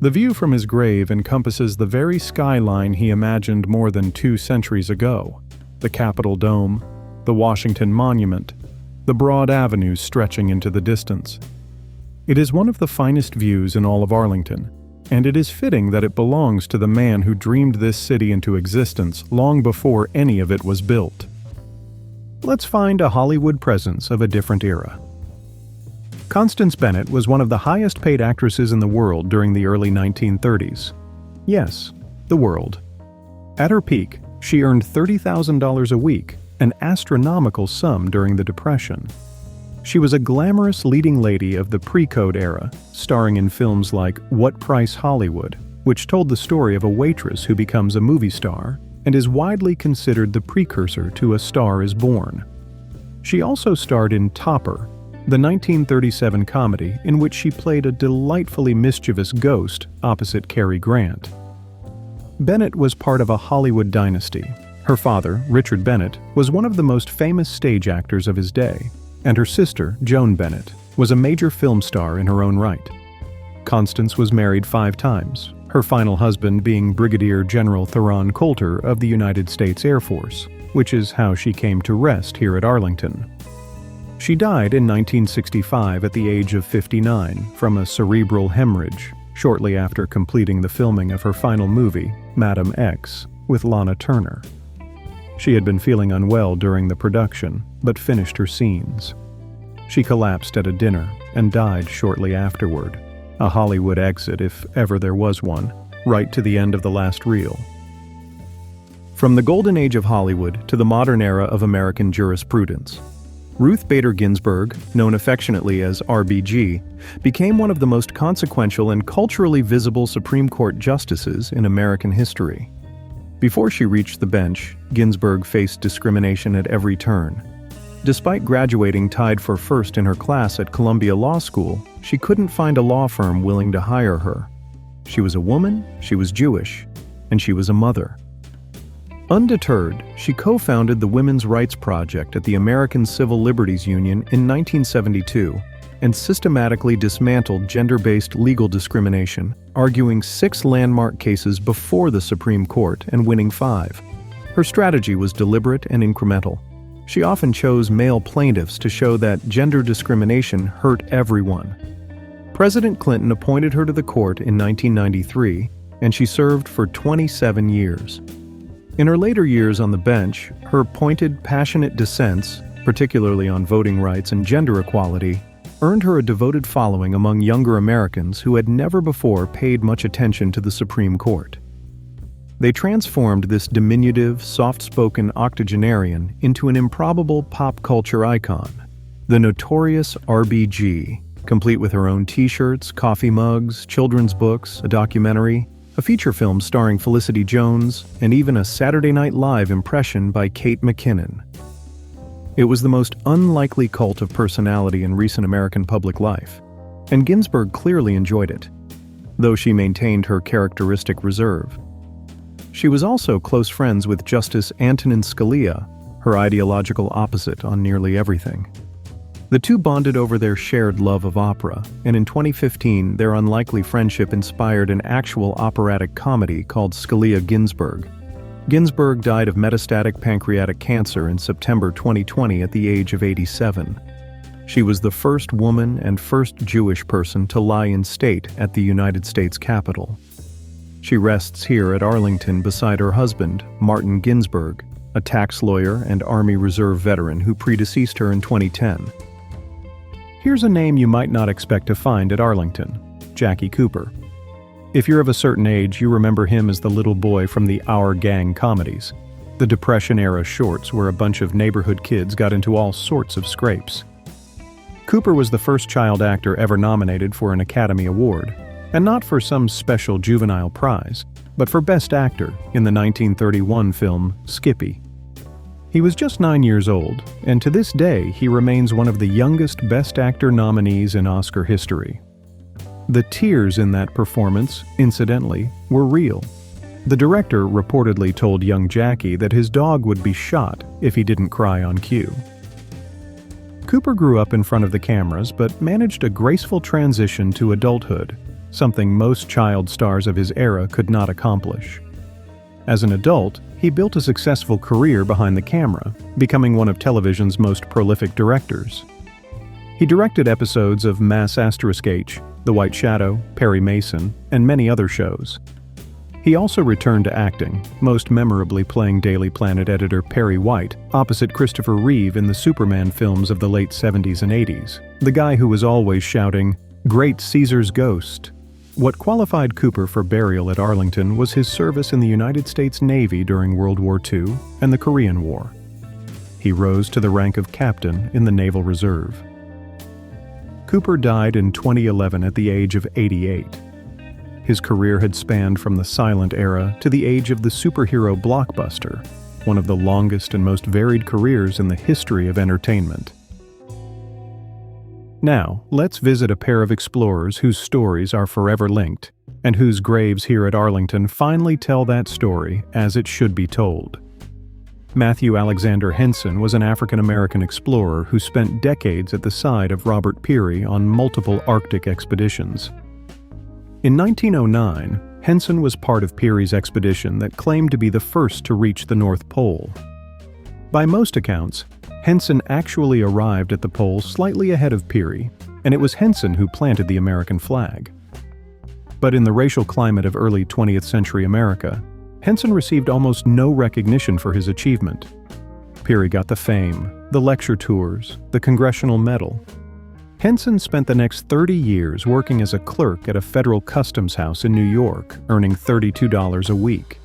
The view from his grave encompasses the very skyline he imagined more than 2 centuries ago: the Capitol Dome, the Washington Monument, the broad avenues stretching into the distance. It is one of the finest views in all of Arlington, and it is fitting that it belongs to the man who dreamed this city into existence long before any of it was built. Let's find a Hollywood presence of a different era. Constance Bennett was one of the highest-paid actresses in the world during the early 1930s. Yes, the world. At her peak, she earned $30,000 a week, an astronomical sum during the Depression. She was a glamorous leading lady of the pre-code era, starring in films like What Price Hollywood, which told the story of a waitress who becomes a movie star and is widely considered the precursor to A Star is Born. She also starred in Topper, the 1937 comedy in which she played a delightfully mischievous ghost opposite Cary Grant. Bennett was part of a Hollywood dynasty. Her father, Richard Bennett, was one of the most famous stage actors of his day, and her sister, Joan Bennett, was a major film star in her own right. Constance was married 5 times, her final husband being Brigadier General Theron Coulter of the United States Air Force, which is how she came to rest here at Arlington. She died in 1965 at the age of 59 from a cerebral hemorrhage, shortly after completing the filming of her final movie, Madam X, with Lana Turner. She had been feeling unwell during the production, but finished her scenes. She collapsed at a dinner and died shortly afterward, a Hollywood exit if ever there was one, right to the end of the last reel. From the golden age of Hollywood to the modern era of American jurisprudence, Ruth Bader Ginsburg, known affectionately as RBG, became one of the most consequential and culturally visible Supreme Court justices in American history. Before she reached the bench, Ginsburg faced discrimination at every turn. Despite graduating tied for first in her class at Columbia Law School, she couldn't find a law firm willing to hire her. She was a woman, she was Jewish, and she was a mother. Undeterred, she co-founded the Women's Rights Project at the American Civil Liberties Union in 1972 and systematically dismantled gender-based legal discrimination, arguing 6 landmark cases before the Supreme Court and winning 5. Her strategy was deliberate and incremental. She often chose male plaintiffs to show that gender discrimination hurt everyone. President Clinton appointed her to the court in 1993, and she served for 27 years. In her later years on the bench, her pointed, passionate dissents, particularly on voting rights and gender equality, earned her a devoted following among younger Americans who had never before paid much attention to the Supreme Court. They transformed this diminutive, soft-spoken octogenarian into an improbable pop culture icon, the notorious RBG, complete with her own t-shirts, coffee mugs, children's books, a documentary, a feature film starring Felicity Jones, and even a Saturday Night Live impression by Kate McKinnon. It was the most unlikely cult of personality in recent American public life, and Ginsburg clearly enjoyed it, though she maintained her characteristic reserve. She was also close friends with Justice Antonin Scalia, her ideological opposite on nearly everything. The two bonded over their shared love of opera, and in 2015 their unlikely friendship inspired an actual operatic comedy called Scalia-Ginsburg. Ginsburg died of metastatic pancreatic cancer in September 2020 at the age of 87. She was the first woman and first Jewish person to lie in state at the United States Capitol. She rests here at Arlington beside her husband, Martin Ginsburg, a tax lawyer and Army Reserve veteran who predeceased her in 2010. Here's a name you might not expect to find at Arlington: Jackie Cooper. If you're of a certain age, you remember him as the little boy from the Our Gang comedies, the Depression-era shorts where a bunch of neighborhood kids got into all sorts of scrapes. Cooper was the first child actor ever nominated for an Academy Award, and not for some special juvenile prize, but for Best Actor in the 1931 film Skippy. He was just 9 years old, and to this day he remains one of the youngest Best Actor nominees in Oscar history. The tears in that performance, incidentally, were real. The director reportedly told young Jackie that his dog would be shot if he didn't cry on cue. Cooper grew up in front of the cameras but managed a graceful transition to adulthood, something most child stars of his era could not accomplish. As an adult, he built a successful career behind the camera, becoming one of television's most prolific directors. He directed episodes of Mass *H, The White Shadow, Perry Mason, and many other shows. He also returned to acting, most memorably playing Daily Planet editor Perry White opposite Christopher Reeve in the Superman films of the late 70s and 80s, the guy who was always shouting, "Great Caesar's ghost." What qualified Cooper for burial at Arlington was his service in the United States Navy during World War II and the Korean War. He rose to the rank of captain in the Naval Reserve. Cooper died in 2011 at the age of 88. His career had spanned from the silent era to the age of the superhero blockbuster, one of the longest and most varied careers in the history of entertainment. Now, let's visit a pair of explorers whose stories are forever linked, and whose graves here at Arlington finally tell that story as it should be told. Matthew Alexander Henson was an African-American explorer who spent decades at the side of Robert Peary on multiple Arctic expeditions. In 1909, Henson was part of Peary's expedition that claimed to be the first to reach the North Pole. By most accounts, Henson actually arrived at the pole slightly ahead of Peary, and it was Henson who planted the American flag. But in the racial climate of early 20th century America, Henson received almost no recognition for his achievement. Peary got the fame, the lecture tours, the Congressional Medal. Henson spent the next 30 years working as a clerk at a federal customs house in New York, earning $32 a week.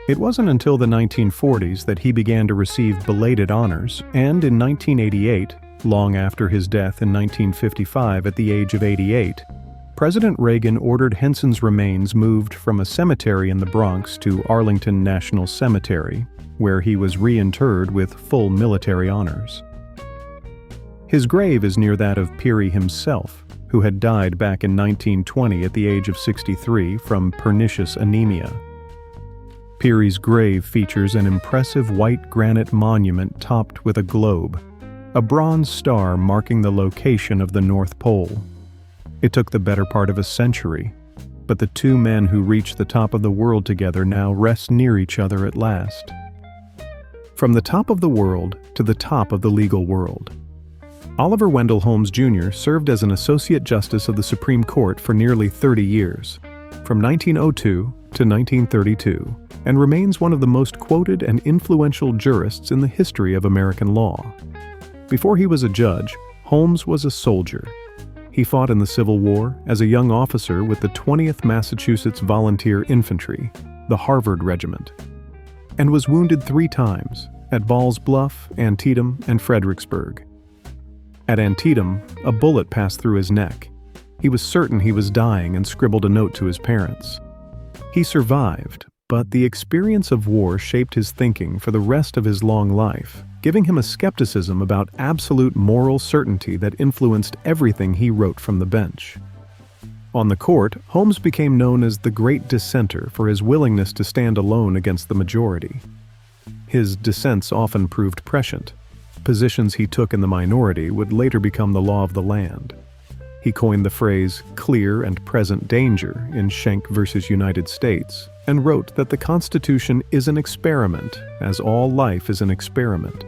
It wasn't until the 1940s that he began to receive belated honors, and in 1988, long after his death in 1955 at the age of 88, President Reagan ordered Henson's remains moved from a cemetery in the Bronx to Arlington National Cemetery, where he was reinterred with full military honors. His grave is near that of Peary himself, who had died back in 1920 at the age of 63 from pernicious anemia. Peary's grave features an impressive white granite monument topped with a globe, a bronze star marking the location of the North Pole. It took the better part of a century, but the two men who reached the top of the world together now rest near each other at last. From the top of the world to the top of the legal world. Oliver Wendell Holmes Jr. served as an Associate Justice of the Supreme Court for nearly 30 years, from 1902 to 1932, and remains one of the most quoted and influential jurists in the history of American law. Before he was a judge, Holmes was a soldier. He fought in the Civil War as a young officer with the 20th Massachusetts Volunteer Infantry, the Harvard Regiment, and was wounded 3 times, at Ball's Bluff, Antietam, and Fredericksburg. At Antietam, a bullet passed through his neck. He was certain he was dying and scribbled a note to his parents. He survived, but the experience of war shaped his thinking for the rest of his long life, giving him a skepticism about absolute moral certainty that influenced everything he wrote from the bench. On the court, Holmes became known as the Great Dissenter for his willingness to stand alone against the majority. His dissents often proved prescient. Positions he took in the minority would later become the law of the land. He coined the phrase "clear and present danger" in Schenck v. United States, and wrote that the Constitution is an experiment, as all life is an experiment.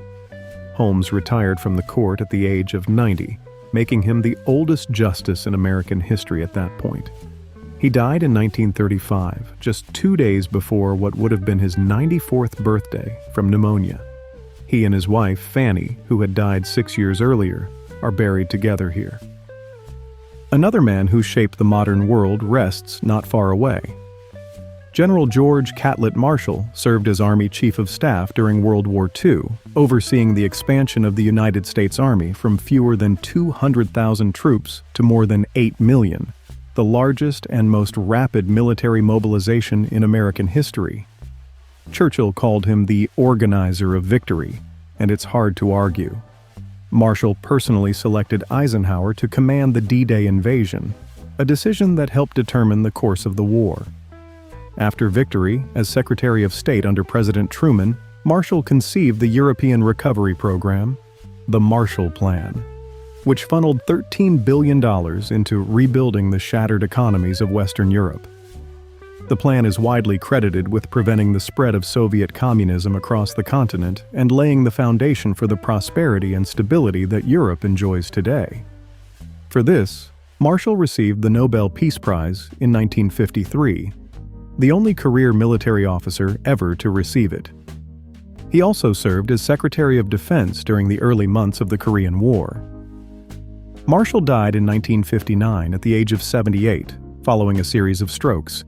Holmes retired from the court at the age of 90, making him the oldest justice in American history at that point. He died in 1935, just 2 days before what would have been his 94th birthday from pneumonia. He and his wife, Fanny, who had died 6 years earlier, are buried together here. Another man who shaped the modern world rests not far away. General George Catlett Marshall served as Army Chief of Staff during World War II, overseeing the expansion of the United States Army from fewer than 200,000 troops to more than 8 million, the largest and most rapid military mobilization in American history. Churchill called him the organizer of victory, and it's hard to argue. Marshall personally selected Eisenhower to command the D-Day invasion, a decision that helped determine the course of the war. After victory as Secretary of State under President Truman, Marshall conceived the European Recovery Program, the Marshall Plan, which funneled $13 billion into rebuilding the shattered economies of Western Europe. The plan is widely credited with preventing the spread of Soviet communism across the continent and laying the foundation for the prosperity and stability that Europe enjoys today. For this, Marshall received the Nobel Peace Prize in 1953, the only career military officer ever to receive it. He also served as Secretary of Defense during the early months of the Korean War. Marshall died in 1959 at the age of 78, following a series of strokes.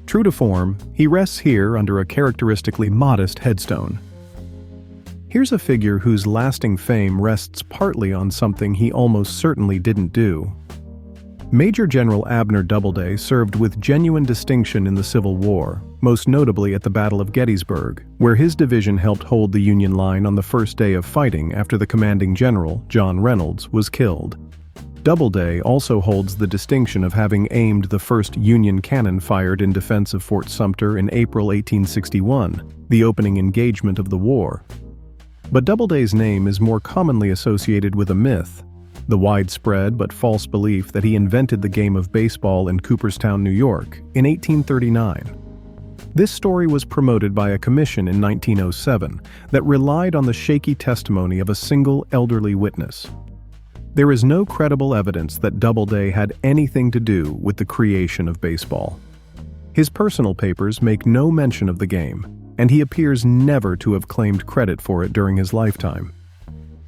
True to form, he rests here under a characteristically modest headstone. Here's a figure whose lasting fame rests partly on something he almost certainly didn't do. Major General Abner Doubleday served with genuine distinction in the Civil War, most notably at the Battle of Gettysburg, where his division helped hold the Union line on the first day of fighting after the commanding general, John Reynolds, was killed. Doubleday also holds the distinction of having aimed the first Union cannon fired in defense of Fort Sumter in April 1861, the opening engagement of the war. But Doubleday's name is more commonly associated with a myth, the widespread but false belief that he invented the game of baseball in Cooperstown, New York, in 1839. This story was promoted by a commission in 1907 that relied on the shaky testimony of a single elderly witness. There is no credible evidence that Doubleday had anything to do with the creation of baseball. His personal papers make no mention of the game, and he appears never to have claimed credit for it during his lifetime.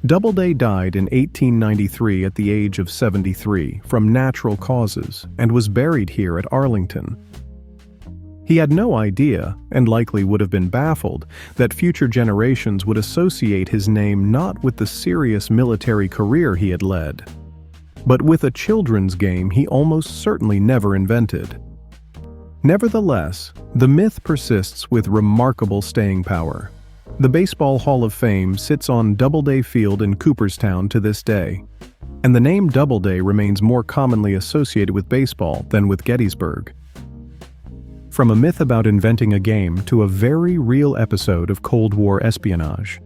Doubleday died in 1893 at the age of 73 from natural causes and was buried here at Arlington. He had no idea, and likely would have been baffled, that future generations would associate his name not with the serious military career he had led, but with a children's game he almost certainly never invented. Nevertheless, the myth persists with remarkable staying power. The Baseball Hall of Fame sits on Doubleday Field in Cooperstown to this day, and the name Doubleday remains more commonly associated with baseball than with Gettysburg. From a myth about inventing a game to a very real episode of Cold War espionage.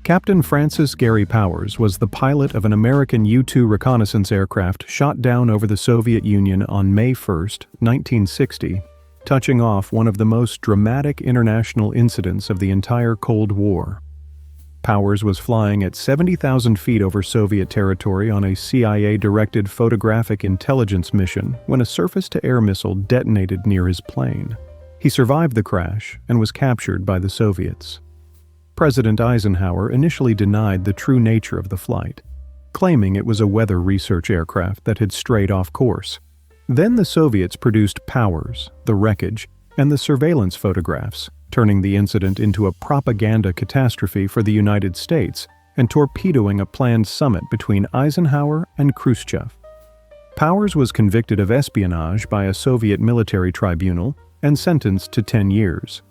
Captain Francis Gary Powers was the pilot of an American U-2 reconnaissance aircraft shot down over the Soviet Union on May 1, 1960, touching off one of the most dramatic international incidents of the entire Cold War. Powers was flying at 70,000 feet over Soviet territory on a CIA-directed photographic intelligence mission when a surface-to-air missile detonated near his plane. He survived the crash and was captured by the Soviets. President Eisenhower initially denied the true nature of the flight, claiming it was a weather research aircraft that had strayed off course. Then the Soviets produced Powers, the wreckage, and the surveillance photographs, turning the incident into a propaganda catastrophe for the United States and torpedoing a planned summit between Eisenhower and Khrushchev. Powers was convicted of espionage by a Soviet military tribunal and sentenced to 10 years.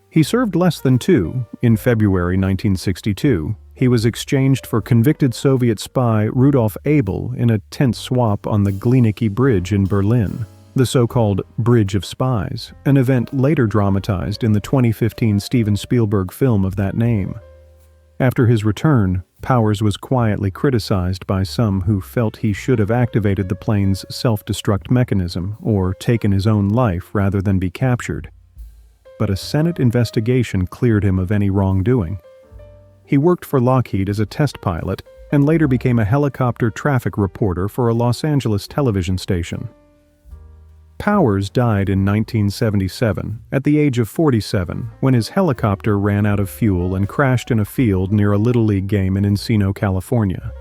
He served less than 2. In February 1962, he was exchanged for convicted Soviet spy Rudolf Abel in a tense swap on the Glienicke Bridge in Berlin, the so-called Bridge of Spies, an event later dramatized in the 2015 Steven Spielberg film of that name. After his return, Powers was quietly criticized by some who felt he should have activated the plane's self-destruct mechanism or taken his own life rather than be captured. But a Senate investigation cleared him of any wrongdoing. He worked for Lockheed as a test pilot and later became a helicopter traffic reporter for a Los Angeles television station. Powers died in 1977 at the age of 47 when his helicopter ran out of fuel and crashed in a field near a Little League game in Encino, California.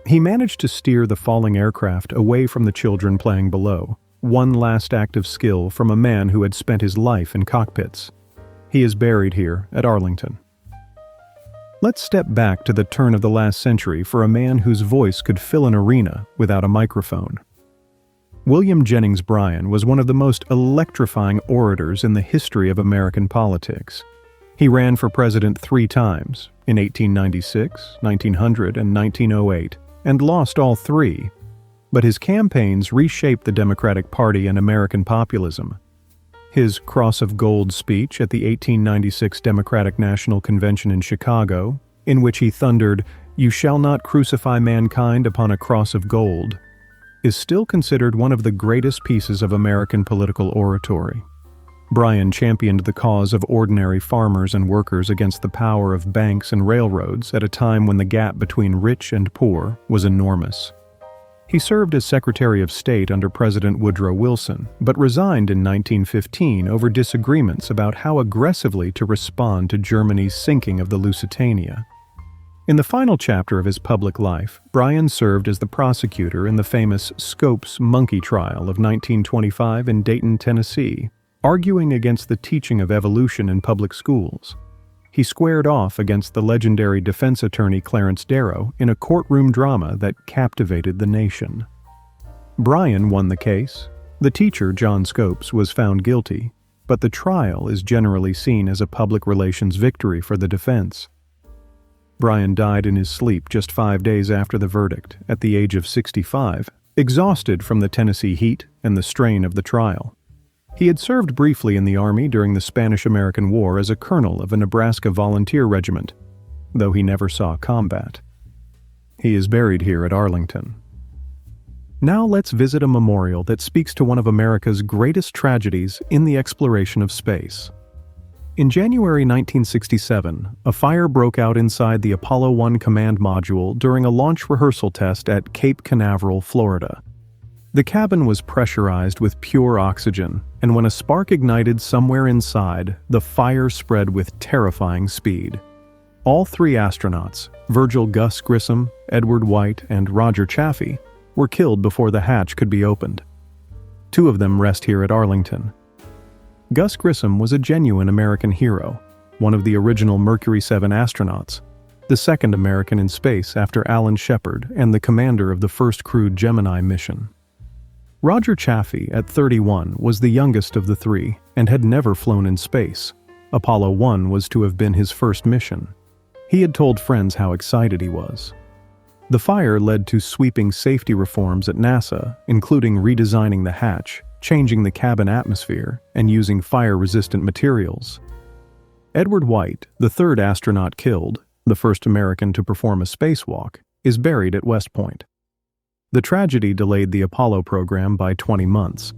He managed to steer the falling aircraft away from the children playing below, one last act of skill from a man who had spent his life in cockpits. He is buried here at Arlington. Let's step back to the turn of the last century for a man whose voice could fill an arena without a microphone. William Jennings Bryan was one of the most electrifying orators in the history of American politics. He ran for president 3 times, in 1896, 1900, and 1908, and lost all 3. but his campaigns reshaped the Democratic Party and American populism. His Cross of Gold speech at the 1896 Democratic National Convention in Chicago, in which he thundered, "You shall not crucify mankind upon a cross of gold," is still considered one of the greatest pieces of American political oratory. Bryan championed the cause of ordinary farmers and workers against the power of banks and railroads at a time when the gap between rich and poor was enormous. He served as Secretary of State under President Woodrow Wilson, but resigned in 1915 over disagreements about how aggressively to respond to Germany's sinking of the Lusitania. In the final chapter of his public life, Bryan served as the prosecutor in the famous Scopes monkey trial of 1925 in Dayton, Tennessee, arguing against the teaching of evolution in public schools. He squared off against the legendary defense attorney Clarence Darrow in a courtroom drama that captivated the nation. Bryan won the case. The teacher, John Scopes, was found guilty, but the trial is generally seen as a public relations victory for the defense. Bryan died in his sleep just 5 days after the verdict, at the age of 65, exhausted from the Tennessee heat and the strain of the trial. He had served briefly in the Army during the Spanish-American War as a colonel of a Nebraska volunteer regiment, though he never saw combat. He is buried here at Arlington. Now let's visit a memorial that speaks to one of America's greatest tragedies in the exploration of space. In January 1967, a fire broke out inside the Apollo 1 command module during a launch rehearsal test at Cape Canaveral, Florida. The cabin was pressurized with pure oxygen, and when a spark ignited somewhere inside, the fire spread with terrifying speed. All 3 astronauts, Virgil Gus Grissom, Edward White, and Roger Chaffee, were killed before the hatch could be opened. 2 of them rest here at Arlington. Gus Grissom was a genuine American hero, one of the original Mercury 7 astronauts, the second American in space after Alan Shepard and the commander of the first crewed Gemini mission. Roger Chaffee, at 31, was the youngest of the 3 and had never flown in space. Apollo 1 was to have been his first mission. He had told friends how excited he was. The fire led to sweeping safety reforms at NASA, including redesigning the hatch, changing the cabin atmosphere, and using fire-resistant materials. Edward White, the 3rd astronaut killed, the first American to perform a spacewalk, is buried at West Point. The tragedy delayed the Apollo program by 20 months,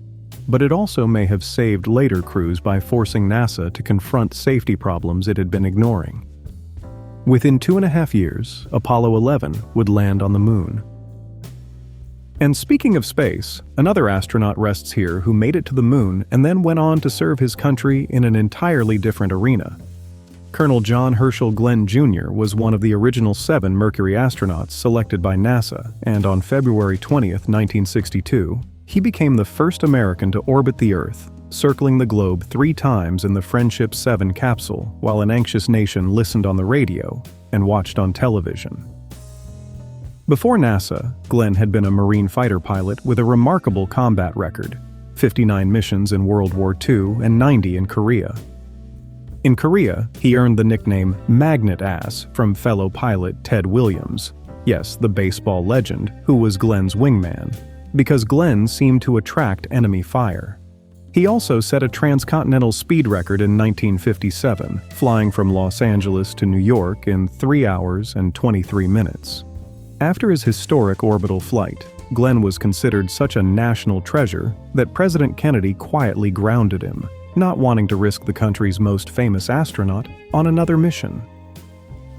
but it also may have saved later crews by forcing NASA to confront safety problems it had been ignoring. Within 2.5 years, Apollo 11 would land on the moon. And speaking of space, another astronaut rests here who made it to the moon and then went on to serve his country in an entirely different arena. Colonel John Herschel Glenn Jr. was one of the original 7 Mercury astronauts selected by NASA, and on February 20, 1962, he became the first American to orbit the Earth, circling the globe 3 times in the Friendship 7 capsule while an anxious nation listened on the radio and watched on television. Before NASA, Glenn had been a Marine fighter pilot with a remarkable combat record, 59 missions in World War II and 90 in Korea. In Korea, he earned the nickname Magnet Ass from fellow pilot Ted Williams, yes, the baseball legend, who was Glenn's wingman, because Glenn seemed to attract enemy fire. He also set a transcontinental speed record in 1957, flying from Los Angeles to New York in 3 hours and 23 minutes. After his historic orbital flight, Glenn was considered such a national treasure that President Kennedy quietly grounded him, not wanting to risk the country's most famous astronaut on another mission.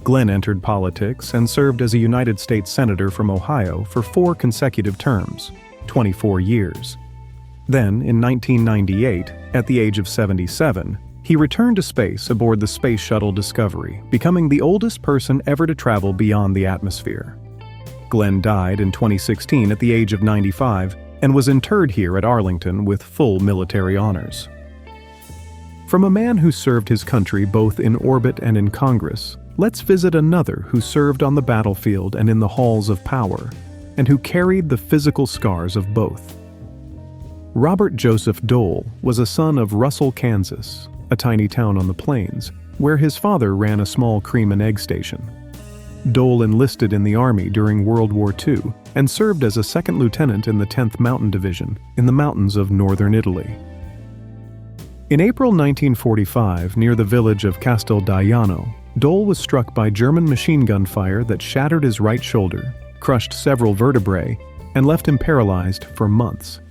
Glenn entered politics and served as a United States Senator from Ohio for 4 consecutive terms, 24 years. Then, in 1998, at the age of 77, he returned to space aboard the Space Shuttle Discovery, becoming the oldest person ever to travel beyond the atmosphere. Glenn died in 2016 at the age of 95 and was interred here at Arlington with full military honors. From a man who served his country both in orbit and in Congress, let's visit another who served on the battlefield and in the halls of power, and who carried the physical scars of both. Robert Joseph Dole was a son of Russell, Kansas, a tiny town on the plains, where his father ran a small cream and egg station. Dole enlisted in the Army during World War II and served as a second lieutenant in the 10th Mountain Division in the mountains of northern Italy. In April 1945, near the village of Casteldaiano, Dole was struck by German machine gun fire that shattered his right shoulder, crushed several vertebrae, and left him paralyzed for months.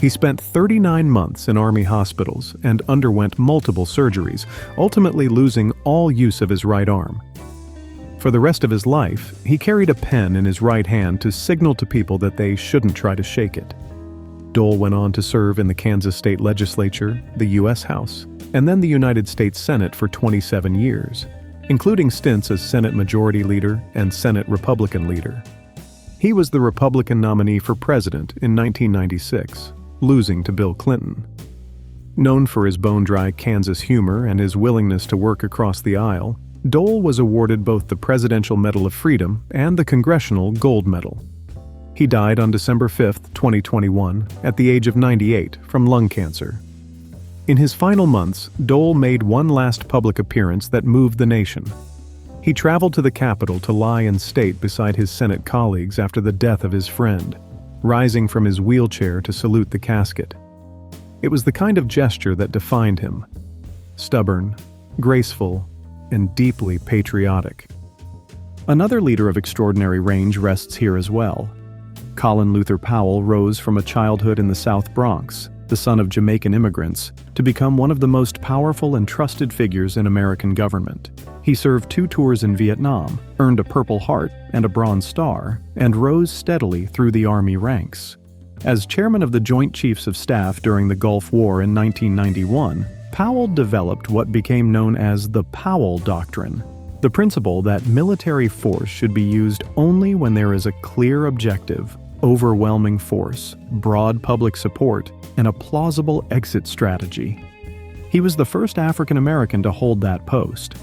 He spent 39 months in Army hospitals and underwent multiple surgeries, ultimately losing all use of his right arm. For the rest of his life, he carried a pen in his right hand to signal to people that they shouldn't try to shake it. Dole went on to serve in the Kansas State Legislature, the U.S. House, and then the United States Senate for 27 years, including stints as Senate Majority Leader and Senate Republican Leader. He was the Republican nominee for president in 1996, losing to Bill Clinton. Known for his bone-dry Kansas humor and his willingness to work across the aisle, Dole was awarded both the Presidential Medal of Freedom and the Congressional Gold Medal. He died on December 5, 2021, at the age of 98 from lung cancer. In his final months, Dole made one last public appearance that moved the nation. He traveled to the Capitol to lie in state beside his Senate colleagues after the death of his friend, rising from his wheelchair to salute the casket. It was the kind of gesture that defined him: stubborn, graceful, and deeply patriotic. Another leader of extraordinary range rests here as well. Colin Powell rose from a childhood in the South Bronx, the son of Jamaican immigrants, to become one of the most powerful and trusted figures in American government. He served 2 tours in Vietnam, earned a Purple Heart and a Bronze Star, and rose steadily through the Army ranks. As chairman of the Joint Chiefs of Staff during the Gulf War in 1991, Powell developed what became known as the Powell Doctrine, the principle that military force should be used only when there is a clear objective, overwhelming force, broad public support, and a plausible exit strategy. He was the first African American to hold that post.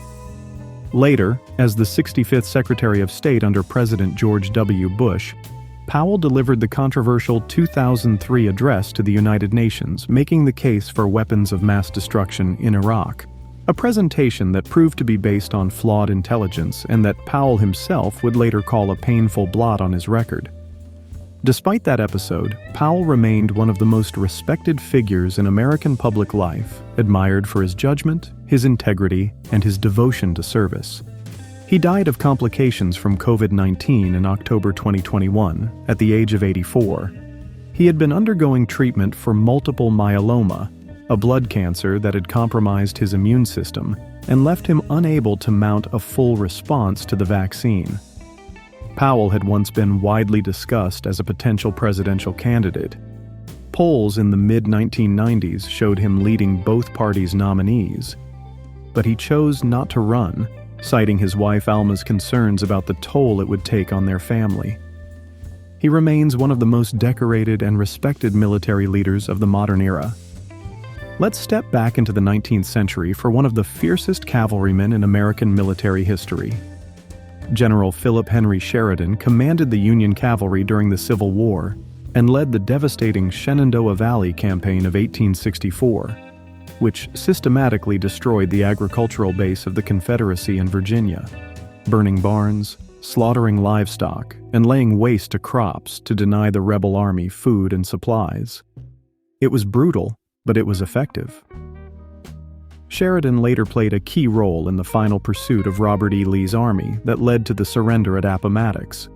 Later, as the 65th Secretary of State under President George W. Bush, Powell delivered the controversial 2003 address to the United Nations, making the case for weapons of mass destruction in Iraq, a presentation that proved to be based on flawed intelligence and that Powell himself would later call a painful blot on his record. Despite that episode, Powell remained one of the most respected figures in American public life, admired for his judgment, his integrity, and his devotion to service. He died of complications from COVID-19 in October 2021, at the age of 84. He had been undergoing treatment for multiple myeloma, a blood cancer that had compromised his immune system and left him unable to mount a full response to the vaccine. Powell had once been widely discussed as a potential presidential candidate. Polls in the mid-1990s showed him leading both parties' nominees, but he chose not to run, citing his wife Alma's concerns about the toll it would take on their family. He remains one of the most decorated and respected military leaders of the modern era. Let's step back into the 19th century for one of the fiercest cavalrymen in American military history. General Philip Henry Sheridan commanded the Union cavalry during the Civil War and led the devastating Shenandoah Valley Campaign of 1864, which systematically destroyed the agricultural base of the Confederacy in Virginia, burning barns, slaughtering livestock, and laying waste to crops to deny the rebel army food and supplies. It was brutal, but it was effective. Sheridan later played a key role in the final pursuit of Robert E. Lee's army that led to the surrender at Appomattox.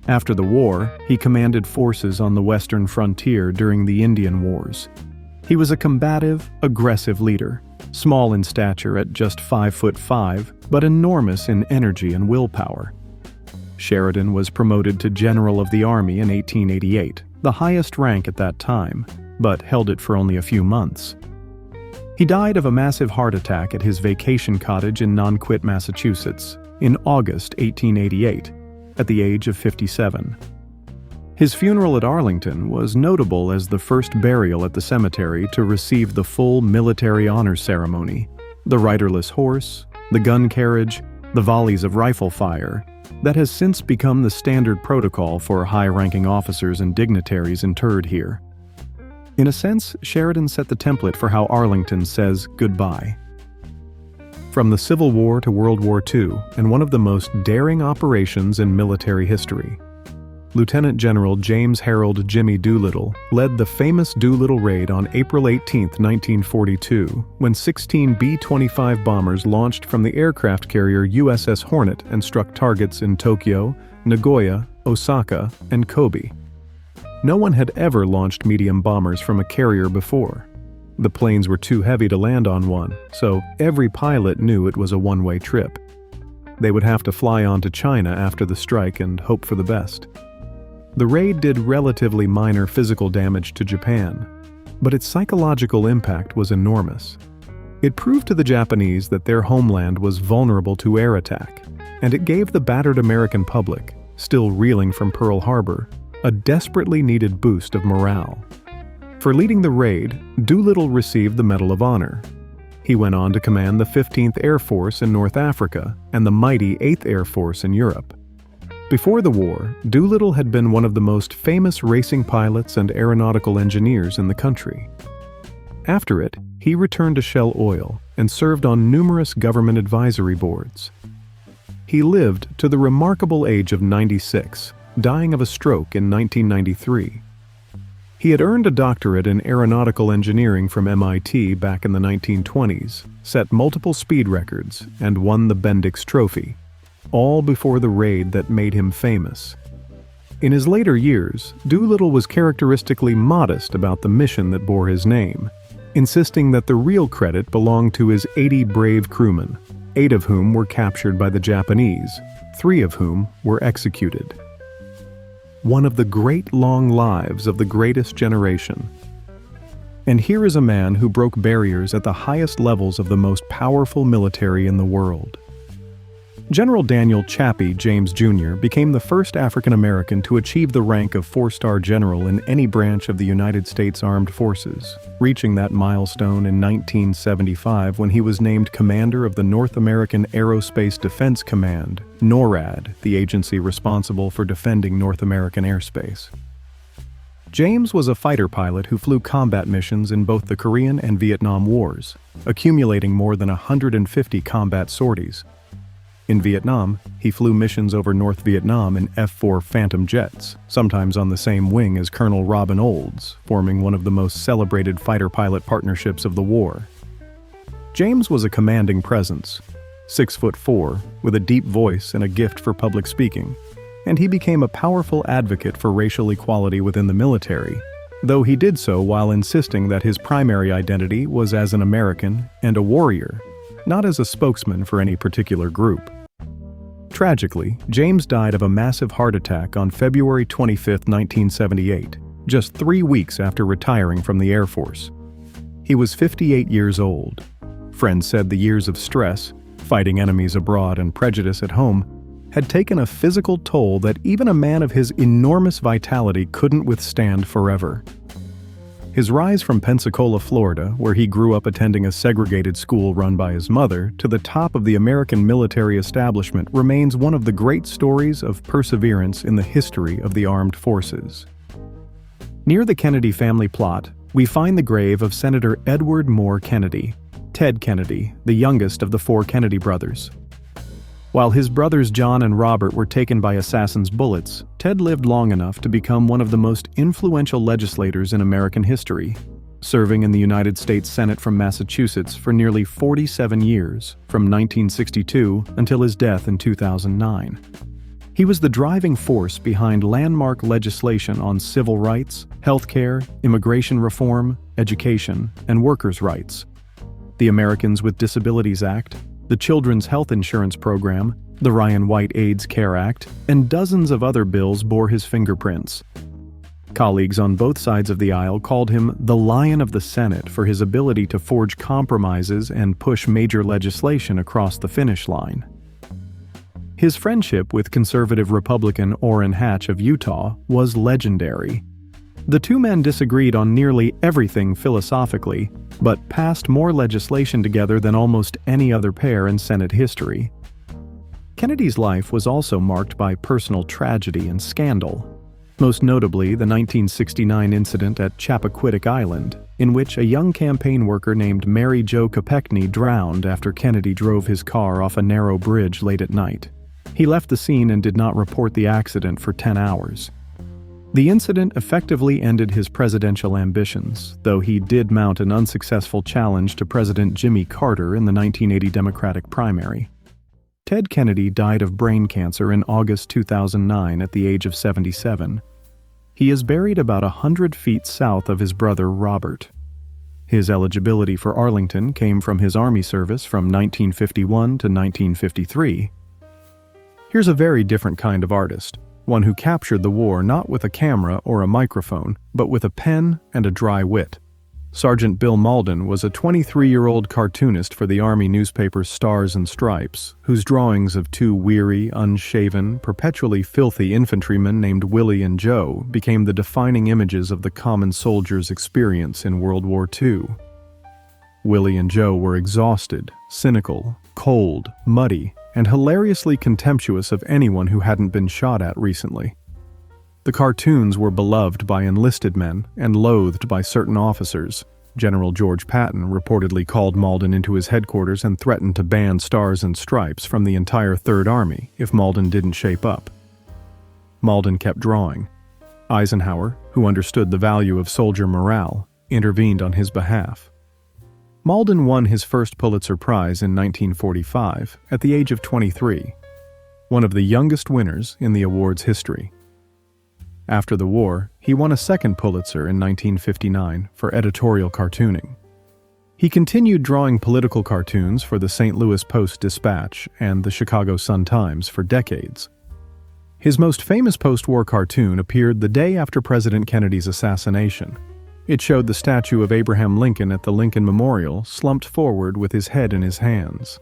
After the war, he commanded forces on the western frontier during the Indian Wars. He was a combative, aggressive leader, small in stature at just 5'5", but enormous in energy and willpower. Sheridan was promoted to General of the Army in 1888, the highest rank at that time, but held it for only a few months. He died of a massive heart attack at his vacation cottage in Nonquit, Massachusetts, in August 1888, at the age of 57. His funeral at Arlington was notable as the first burial at the cemetery to receive the full military honors ceremony: the riderless horse, the gun carriage, the volleys of rifle fire, that has since become the standard protocol for high-ranking officers and dignitaries interred here. In a sense, Sheridan set the template for how Arlington says goodbye. from the Civil War to World War II, and one of the most daring operations in military history. Lieutenant General James Harold "Jimmy" Doolittle led the famous Doolittle Raid on April 18, 1942, when 16 B-25 bombers launched from the aircraft carrier USS Hornet and struck targets in Tokyo, Nagoya, Osaka, and Kobe. No one had ever launched medium bombers from a carrier before. The planes were too heavy to land on one, so every pilot knew it was a one-way trip. They would have to fly on to China after the strike and hope for the best. The raid did relatively minor physical damage to Japan, but its psychological impact was enormous. It proved to the Japanese that their homeland was vulnerable to air attack, and it gave the battered American public, still reeling from Pearl Harbor, a desperately needed boost of morale. For leading the raid, Doolittle received the Medal of Honor. He went on to command the 15th Air Force in North Africa and the mighty 8th Air Force in Europe. Before the war, Doolittle had been one of the most famous racing pilots and aeronautical engineers in the country. After it, he returned to Shell Oil and served on numerous government advisory boards. He lived to the remarkable age of 96, dying of a stroke in 1993. He had earned a doctorate in aeronautical engineering from MIT back in the 1920s, set multiple speed records, and won the Bendix Trophy, all before the raid that made him famous. In his later years, Doolittle was characteristically modest about the mission that bore his name, insisting that the real credit belonged to his 80 brave crewmen, 8 of whom were captured by the Japanese, 3 of whom were executed. One of the great long lives of the greatest generation. And here is a man who broke barriers at the highest levels of the most powerful military in the world. General Daniel "Chappie" James Jr. became the first African American to achieve the rank of 4-star general in any branch of the United States Armed Forces, reaching that milestone in 1975 when he was named commander of the North American Aerospace Defense Command, NORAD, the agency responsible for defending North American airspace. James was a fighter pilot who flew combat missions in both the Korean and Vietnam Wars, accumulating more than 150 combat sorties. In Vietnam, he flew missions over North Vietnam in F-4 Phantom jets, sometimes on the same wing as Colonel Robin Olds, forming one of the most celebrated fighter-pilot partnerships of the war. James was a commanding presence, 6'4", with a deep voice and a gift for public speaking, and he became a powerful advocate for racial equality within the military, though he did so while insisting that his primary identity was as an American and a warrior, not as a spokesman for any particular group. Tragically, James died of a massive heart attack on February 25, 1978, just 3 weeks after retiring from the Air Force. He was 58 years old. Friends said the years of stress, fighting enemies abroad and prejudice at home, had taken a physical toll that even a man of his enormous vitality couldn't withstand forever. His rise from Pensacola, Florida, where he grew up attending a segregated school run by his mother, to the top of the American military establishment remains one of the great stories of perseverance in the history of the armed forces. Near the Kennedy family plot, we find the grave of Senator Edward Moore Kennedy, Ted Kennedy, the youngest of the 4 Kennedy brothers. While his brothers John and Robert were taken by assassins' bullets, Ted lived long enough to become one of the most influential legislators in American history, serving in the United States Senate from Massachusetts for nearly 47 years, from 1962 until his death in 2009. He was the driving force behind landmark legislation on civil rights, healthcare, immigration reform, education, and workers' rights. The Americans with Disabilities Act, the Children's Health Insurance Program, the Ryan White AIDS Care Act, and dozens of other bills bore his fingerprints. Colleagues on both sides of the aisle called him the Lion of the Senate for his ability to forge compromises and push major legislation across the finish line. His friendship with conservative Republican Orrin Hatch of Utah was legendary. The two men disagreed on nearly everything philosophically, but passed more legislation together than almost any other pair in Senate history. Kennedy's life was also marked by personal tragedy and scandal. most notably the 1969 incident at Chappaquiddick Island, in which a young campaign worker named Mary Jo Kopechne drowned after Kennedy drove his car off a narrow bridge late at night. He left the scene and did not report the accident for 10 hours. The incident effectively ended his presidential ambitions, though he did mount an unsuccessful challenge to President Jimmy Carter in the 1980 Democratic primary. Ted Kennedy died of brain cancer in August 2009 at the age of 77. He is buried about 100 feet south of his brother Robert. His eligibility for Arlington came from his Army service from 1951 to 1953. Here's a very different kind of artist, one who captured the war not with a camera or a microphone, but with a pen and a dry wit. Sergeant Bill Mauldin was a 23-year-old cartoonist for the Army newspaper Stars and Stripes, whose drawings of two weary, unshaven, perpetually filthy infantrymen named Willie and Joe became the defining images of the common soldier's experience in World War II. Willie and Joe were exhausted, cynical, cold, muddy, and hilariously contemptuous of anyone who hadn't been shot at recently. The cartoons were beloved by enlisted men and loathed by certain officers. General George Patton reportedly called Mauldin into his headquarters and threatened to ban Stars and Stripes from the entire Third Army if Mauldin didn't shape up. Mauldin kept drawing. Eisenhower, who understood the value of soldier morale, intervened on his behalf. Mauldin won his first Pulitzer Prize in 1945 at the age of 23, one of the youngest winners in the award's history. After the war, he won a second Pulitzer in 1959 for editorial cartooning. He continued drawing political cartoons for the St. Louis Post-Dispatch and the Chicago Sun-Times for decades. His most famous post-war cartoon appeared the day after President Kennedy's assassination. It showed the statue of Abraham Lincoln at the Lincoln Memorial slumped forward with his head in his hands.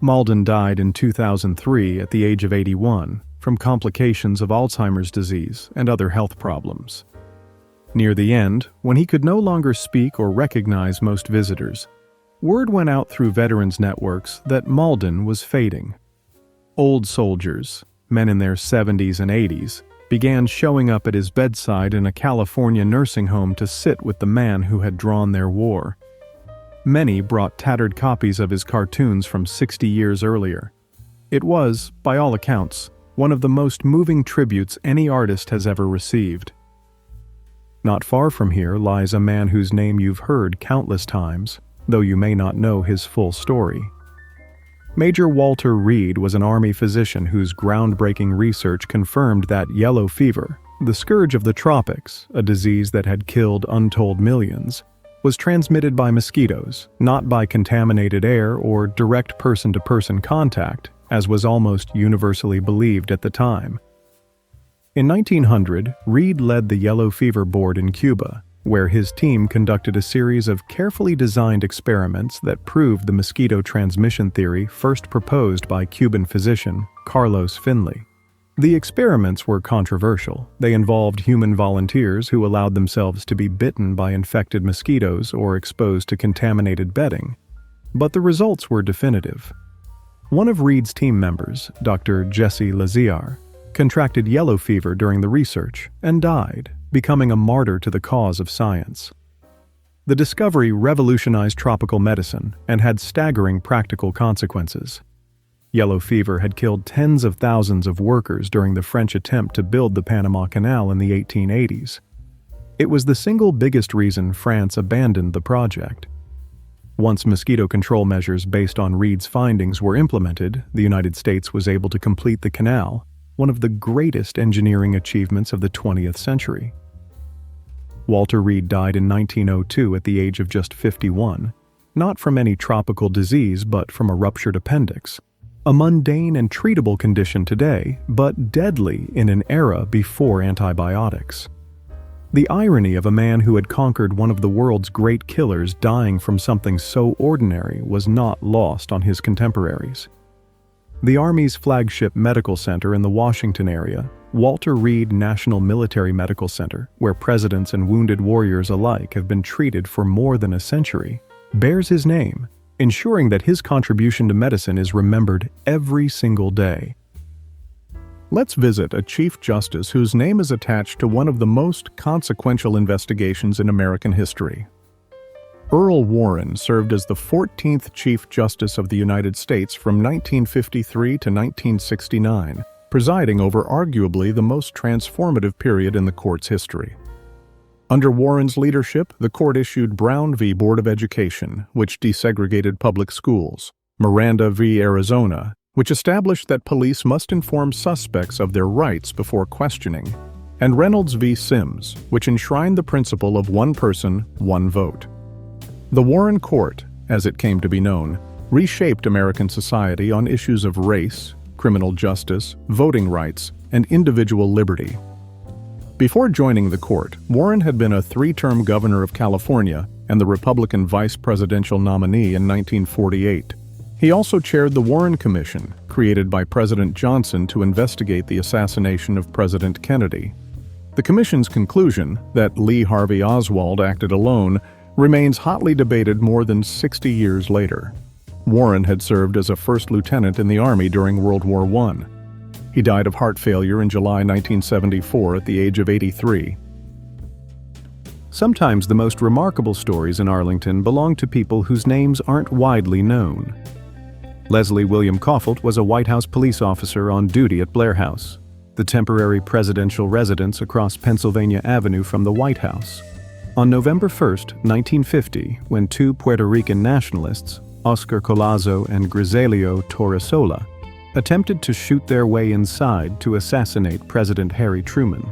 Mauldin died in 2003 at the age of 81 from complications of Alzheimer's disease and other health problems. Near the end, when he could no longer speak or recognize most visitors, word went out through veterans networks that Mauldin was fading. Old soldiers, men in their 70s and 80s, began showing up at his bedside in a California nursing home to sit with the man who had drawn their war. Many brought tattered copies of his cartoons from 60 years earlier. It was, by all accounts, one of the most moving tributes any artist has ever received. Not far from here lies a man whose name you've heard countless times, though you may not know his full story. Major Walter Reed was an Army physician whose groundbreaking research confirmed that yellow fever, the scourge of the tropics, a disease that had killed untold millions, was transmitted by mosquitoes, not by contaminated air or direct person-to-person contact, as was almost universally believed at the time. In 1900, Reed led the Yellow Fever Board in Cuba, where his team conducted a series of carefully designed experiments that proved the mosquito transmission theory first proposed by Cuban physician Carlos Finley. The experiments were controversial. They involved human volunteers who allowed themselves to be bitten by infected mosquitoes or exposed to contaminated bedding. But the results were definitive. One of Reed's team members, Dr. Jesse Laziar, contracted yellow fever during the research and died, becoming a martyr to the cause of science. The discovery revolutionized tropical medicine and had staggering practical consequences. Yellow fever had killed tens of thousands of workers during the French attempt to build the Panama Canal in the 1880s. It was the single biggest reason France abandoned the project. Once mosquito control measures based on Reed's findings were implemented, the United States was able to complete the canal, one of the greatest engineering achievements of the 20th century. Walter Reed died in 1902 at the age of just 51, not from any tropical disease but from a ruptured appendix, a mundane and treatable condition today, but deadly in an era before antibiotics. The irony of a man who had conquered one of the world's great killers dying from something so ordinary was not lost on his contemporaries. The Army's flagship medical center in the Washington area, Walter Reed National Military Medical Center, where presidents and wounded warriors alike have been treated for more than a century, bears his name, ensuring that his contribution to medicine is remembered every single day. Let's visit a Chief Justice whose name is attached to one of the most consequential investigations in American history. Earl Warren served as the 14th Chief Justice of the United States from 1953 to 1969, presiding over arguably the most transformative period in the court's history. Under Warren's leadership, the court issued Brown v. Board of Education, which desegregated public schools, Miranda v. Arizona, which established that police must inform suspects of their rights before questioning, and Reynolds v. Sims, which enshrined the principle of one person, one vote. The Warren Court, as it came to be known, reshaped American society on issues of race, criminal justice, voting rights, and individual liberty. Before joining the court, Warren had been a three-term governor of California and the Republican vice presidential nominee in 1948. He also chaired the Warren Commission, created by President Johnson to investigate the assassination of President Kennedy. The commission's conclusion, that Lee Harvey Oswald acted alone, remains hotly debated more than 60 years later. Warren had served as a first lieutenant in the Army during World War I. He died of heart failure in July 1974 at the age of 83. Sometimes the most remarkable stories in Arlington belong to people whose names aren't widely known. Leslie William Caufelt was a White House police officer on duty at Blair House, the temporary presidential residence across Pennsylvania Avenue from the White House. On November 1, 1950, when two Puerto Rican nationalists, Oscar Collazo and Griselio Torresola, attempted to shoot their way inside to assassinate President Harry Truman.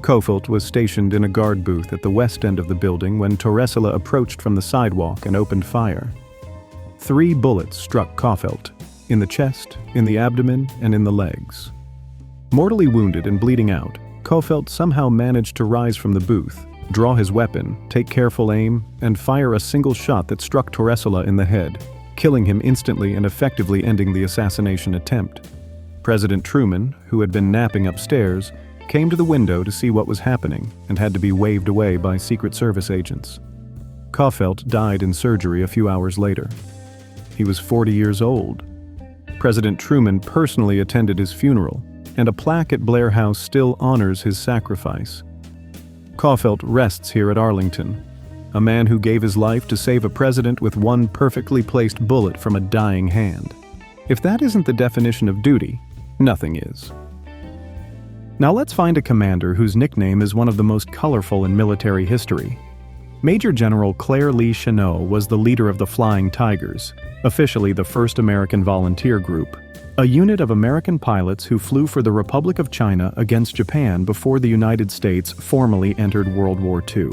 Caufelt was stationed in a guard booth at the west end of the building when Torresola approached from the sidewalk and opened fire. 3 bullets struck Caufelt, in the chest, in the abdomen, and in the legs. Mortally wounded and bleeding out, Caufelt somehow managed to rise from the booth, draw his weapon, take careful aim, and fire a single shot that struck Torresola in the head, killing him instantly and effectively ending the assassination attempt. President Truman, who had been napping upstairs, came to the window to see what was happening and had to be waved away by Secret Service agents. Caufelt died in surgery a few hours later. He was 40 years old. President Truman personally attended his funeral, and a plaque at Blair House still honors his sacrifice. Caufelt rests here at Arlington, a man who gave his life to save a president with one perfectly placed bullet from a dying hand. If that isn't the definition of duty, nothing is. Now let's find a commander whose nickname is one of the most colorful in military history. Major General Claire Lee Chennault was the leader of the Flying Tigers, officially the first American volunteer group, a unit of American pilots who flew for the Republic of China against Japan before the United States formally entered World War II.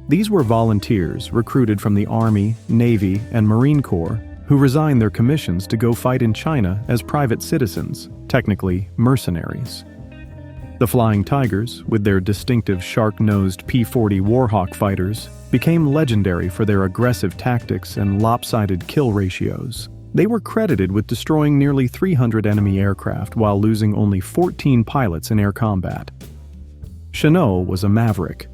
These were volunteers recruited from the Army, Navy, and Marine Corps who resigned their commissions to go fight in China as private citizens, technically mercenaries. The Flying Tigers, with their distinctive shark-nosed P-40 Warhawk fighters, became legendary for their aggressive tactics and lopsided kill ratios. They were credited with destroying nearly 300 enemy aircraft while losing only 14 pilots in air combat. Chennault was a maverick,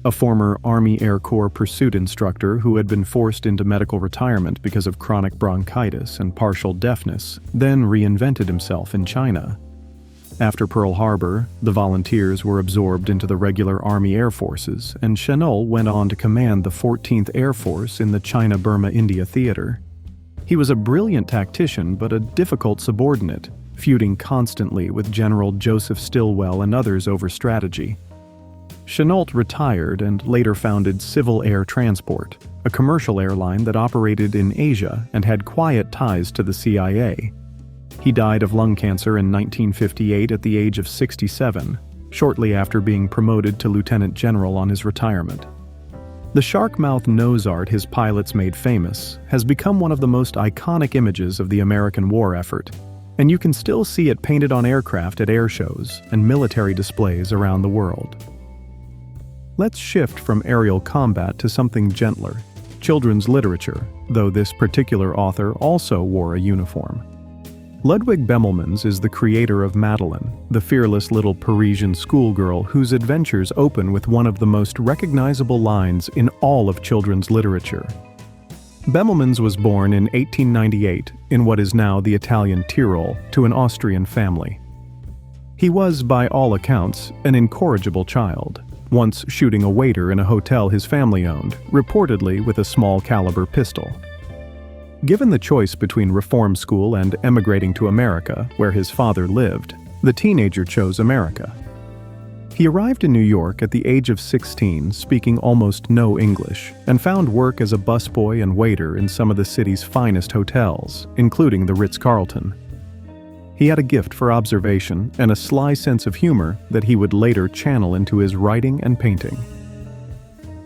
a former Army Air Corps pursuit instructor who had been forced into medical retirement because of chronic bronchitis and partial deafness, then reinvented himself in China. After Pearl Harbor, the volunteers were absorbed into the regular Army Air Forces, and Chennault went on to command the 14th Air Force in the China-Burma-India theater. He was a brilliant tactician but a difficult subordinate, feuding constantly with General Joseph Stilwell and others over strategy. Chennault retired and later founded Civil Air Transport, a commercial airline that operated in Asia and had quiet ties to the CIA. He died of lung cancer in 1958 at the age of 67, shortly after being promoted to lieutenant general on his retirement. The shark-mouth nose art his pilots made famous has become one of the most iconic images of the American war effort, and you can still see it painted on aircraft at air shows and military displays around the world. Let's shift from aerial combat to something gentler, children's literature, though this particular author also wore a uniform. Ludwig Bemelmans is the creator of Madeline, the fearless little Parisian schoolgirl whose adventures open with one of the most recognizable lines in all of children's literature. Bemelmans was born in 1898 in what is now the Italian Tyrol to an Austrian family. He was, by all accounts, an incorrigible child, once shooting a waiter in a hotel his family owned, reportedly with a small-caliber pistol. Given the choice between reform school and emigrating to America, where his father lived, the teenager chose America. He arrived in New York at the age of 16, speaking almost no English, and found work as a busboy and waiter in some of the city's finest hotels, including the Ritz-Carlton. He had a gift for observation and a sly sense of humor that he would later channel into his writing and painting.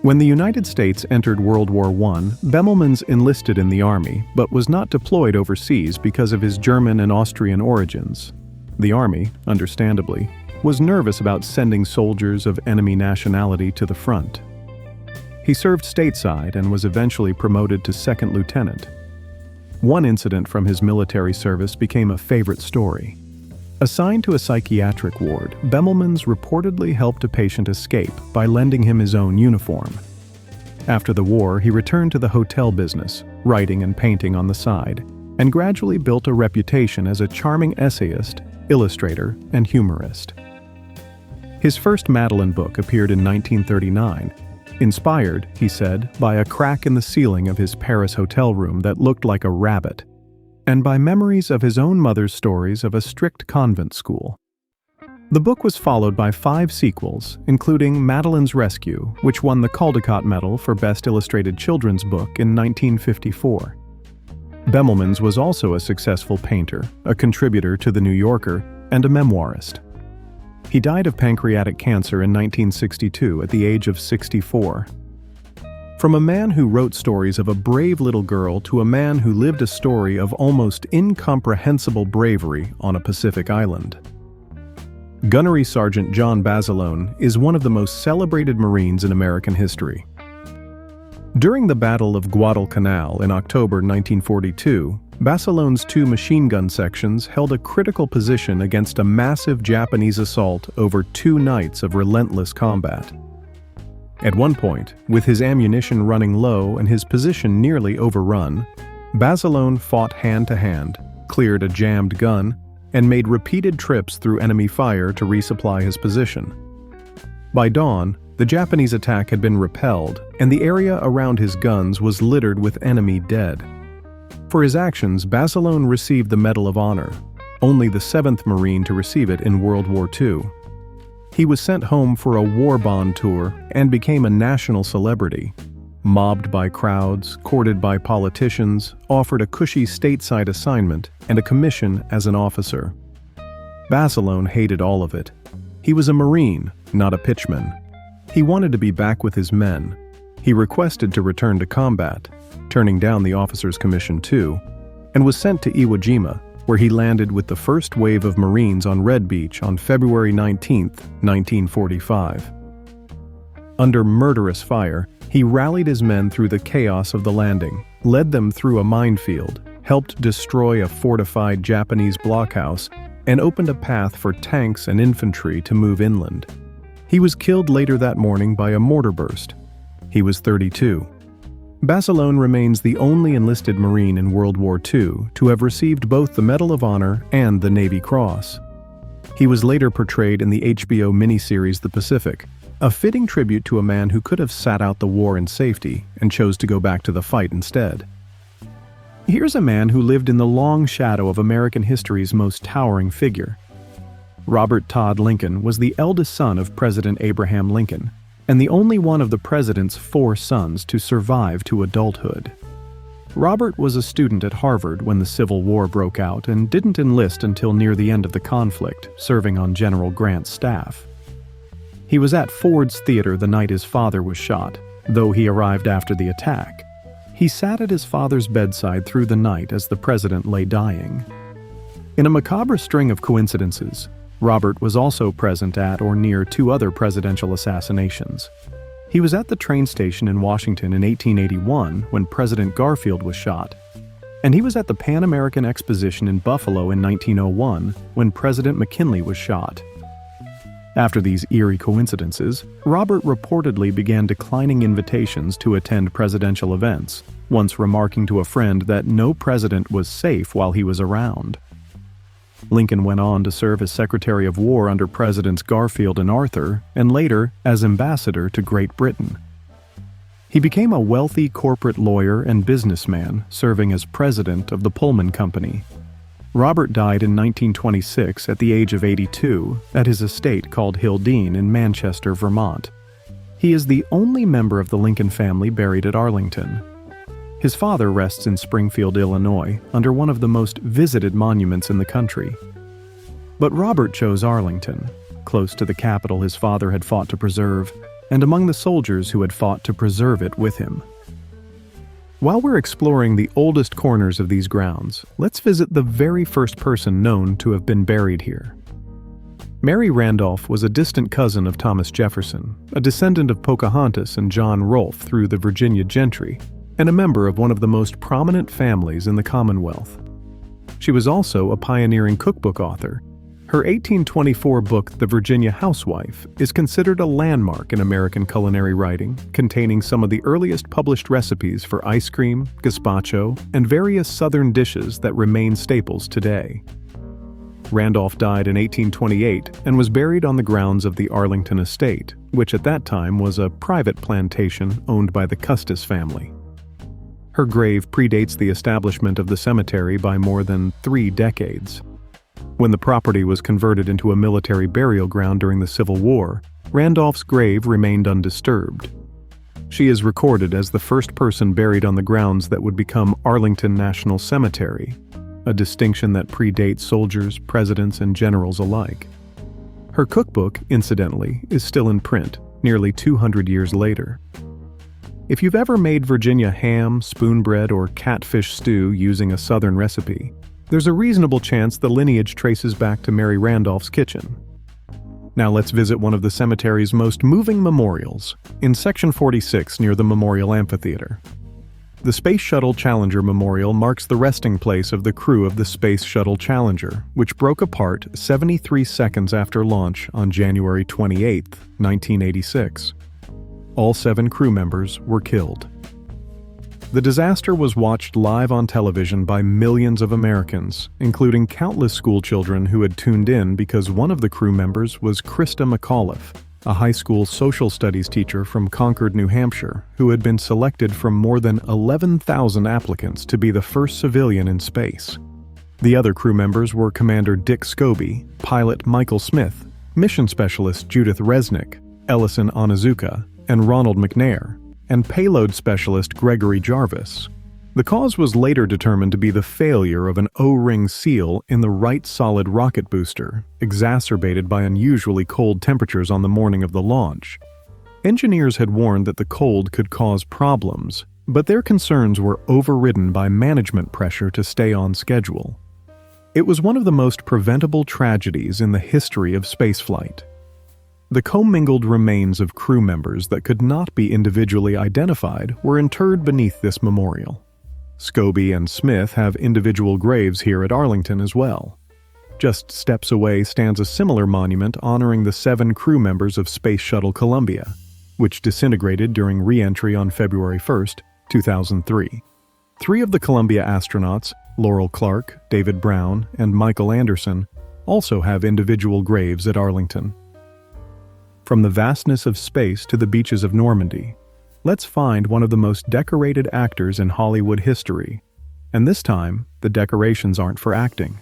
When the United States entered World War I, Bemelmans enlisted in the Army, but was not deployed overseas because of his German and Austrian origins. The Army, understandably, was nervous about sending soldiers of enemy nationality to the front. He served stateside and was eventually promoted to second lieutenant. One incident from his military service became a favorite story. Assigned to a psychiatric ward, Bemelmans reportedly helped a patient escape by lending him his own uniform. After the war, he returned to the hotel business, writing and painting on the side, and gradually built a reputation as a charming essayist, illustrator, and humorist. His first Madeleine book appeared in 1939, inspired, he said, by a crack in the ceiling of his Paris hotel room that looked like a rabbit, and by memories of his own mother's stories of a strict convent school. The book was followed by 5 sequels, including Madeleine's Rescue, which won the Caldecott Medal for Best Illustrated Children's Book in 1954. Bemelmans was also a successful painter, a contributor to The New Yorker, and a memoirist. He died of pancreatic cancer in 1962 at the age of 64. From a man who wrote stories of a brave little girl to a man who lived a story of almost incomprehensible bravery on a Pacific island. Gunnery Sergeant John Basilone is one of the most celebrated Marines in American history. During the Battle of Guadalcanal in October 1942, Basilone's 2 machine gun sections held a critical position against a massive Japanese assault over 2 nights of relentless combat. At one point, with his ammunition running low and his position nearly overrun, Basilone fought hand-to-hand, cleared a jammed gun, and made repeated trips through enemy fire to resupply his position. By dawn, the Japanese attack had been repelled, and the area around his guns was littered with enemy dead. For his actions, Basilone received the Medal of Honor, only the 7th Marine to receive it in World War II. He was sent home for a war bond tour and became a national celebrity. Mobbed by crowds, courted by politicians, offered a cushy stateside assignment and a commission as an officer. Basilone hated all of it. He was a Marine, not a pitchman. He wanted to be back with his men. He requested to return to combat, turning down the officer's commission too, and was sent to Iwo Jima, where he landed with the first wave of Marines on Red Beach on February 19, 1945. Under murderous fire, he rallied his men through the chaos of the landing, led them through a minefield, helped destroy a fortified Japanese blockhouse, and opened a path for tanks and infantry to move inland. He was killed later that morning by a mortar burst. He was 32. Basilone remains the only enlisted Marine in World War II to have received both the Medal of Honor and the Navy Cross. He was later portrayed in the HBO miniseries The Pacific, a fitting tribute to a man who could have sat out the war in safety and chose to go back to the fight instead. Here's a man who lived in the long shadow of American history's most towering figure. Robert Todd Lincoln was the eldest son of President Abraham Lincoln, and the only one of the president's 4 sons to survive to adulthood. Robert was a student at Harvard when the Civil War broke out and didn't enlist until near the end of the conflict, serving on General Grant's staff. He was at Ford's Theater the night his father was shot, though he arrived after the attack. He sat at his father's bedside through the night as the president lay dying. In a macabre string of coincidences, Robert was also present at or near 2 other presidential assassinations. He was at the train station in Washington in 1881 when President Garfield was shot, and he was at the Pan American Exposition in Buffalo in 1901 when President McKinley was shot. After these eerie coincidences, Robert reportedly began declining invitations to attend presidential events, once remarking to a friend that no president was safe while he was around. Lincoln went on to serve as Secretary of War under Presidents Garfield and Arthur, and later as ambassador to Great Britain. He became a wealthy corporate lawyer and businessman, serving as president of the Pullman Company. Robert died in 1926 at the age of 82 at his estate called Hildene in Manchester, Vermont. He is the only member of the Lincoln family buried at Arlington. His father rests in Springfield, Illinois, under one of the most visited monuments in the country. But Robert chose Arlington, close to the capital his father had fought to preserve, and among the soldiers who had fought to preserve it with him. While we're exploring the oldest corners of these grounds, let's visit the very first person known to have been buried here. Mary Randolph was a distant cousin of Thomas Jefferson, a descendant of Pocahontas and John Rolfe through the Virginia gentry, and a member of one of the most prominent families in the Commonwealth. She was also a pioneering cookbook author. Her 1824 book, The Virginia Housewife, is considered a landmark in American culinary writing, containing some of the earliest published recipes for ice cream, gazpacho, and various Southern dishes that remain staples today. Randolph died in 1828 and was buried on the grounds of the Arlington estate, which at that time was a private plantation owned by the Custis family. Her grave predates the establishment of the cemetery by more than 3 decades. When the property was converted into a military burial ground during the Civil War, Randolph's grave remained undisturbed. She is recorded as the first person buried on the grounds that would become Arlington National Cemetery, a distinction that predates soldiers, presidents, and generals alike. Her cookbook, incidentally, is still in print, nearly 200 years later. If you've ever made Virginia ham, spoonbread, or catfish stew using a Southern recipe, there's a reasonable chance the lineage traces back to Mary Randolph's kitchen. Now let's visit one of the cemetery's most moving memorials, in Section 46 near the Memorial Amphitheater. The Space Shuttle Challenger Memorial marks the resting place of the crew of the Space Shuttle Challenger, which broke apart 73 seconds after launch on January 28, 1986. All 7 crew members were killed. The disaster was watched live on television by millions of Americans, including countless schoolchildren who had tuned in because one of the crew members was Krista McAuliffe, a high school social studies teacher from Concord, New Hampshire, who had been selected from more than 11,000 applicants to be the first civilian in space. The other crew members were Commander Dick Scobie, pilot Michael Smith, mission specialist Judith Resnick, Ellison Onizuka, and Ronald McNair, and payload specialist Gregory Jarvis. The cause was later determined to be the failure of an O-ring seal in the right solid rocket booster, exacerbated by unusually cold temperatures on the morning of the launch. Engineers had warned that the cold could cause problems, but their concerns were overridden by management pressure to stay on schedule. It was one of the most preventable tragedies in the history of spaceflight. The commingled remains of crew members that could not be individually identified were interred beneath this memorial. Scobie and Smith have individual graves here at Arlington as well. Just steps away stands a similar monument honoring the 7 crew members of Space Shuttle Columbia, which disintegrated during re-entry on February 1, 2003. 3 of the Columbia astronauts, Laurel Clark, David Brown, and Michael Anderson, also have individual graves at Arlington. From the vastness of space to the beaches of Normandy, let's find one of the most decorated actors in Hollywood history. And this time, the decorations aren't for acting.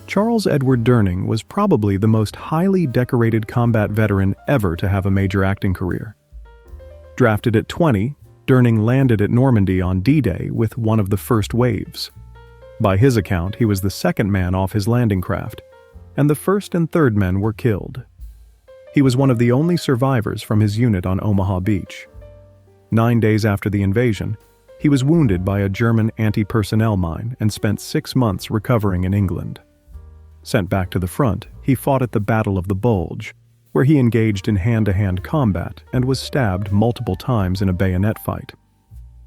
Charles Edward Durning was probably the most highly decorated combat veteran ever to have a major acting career. Drafted at 20, Durning landed at Normandy on D-Day with one of the first waves. By his account, he was the second man off his landing craft, and the first and third men were killed. He was one of the only survivors from his unit on Omaha Beach. 9 days after the invasion, he was wounded by a German anti-personnel mine and spent 6 months recovering in England. Sent back to the front, he fought at the Battle of the Bulge, where he engaged in hand-to-hand combat and was stabbed multiple times in a bayonet fight.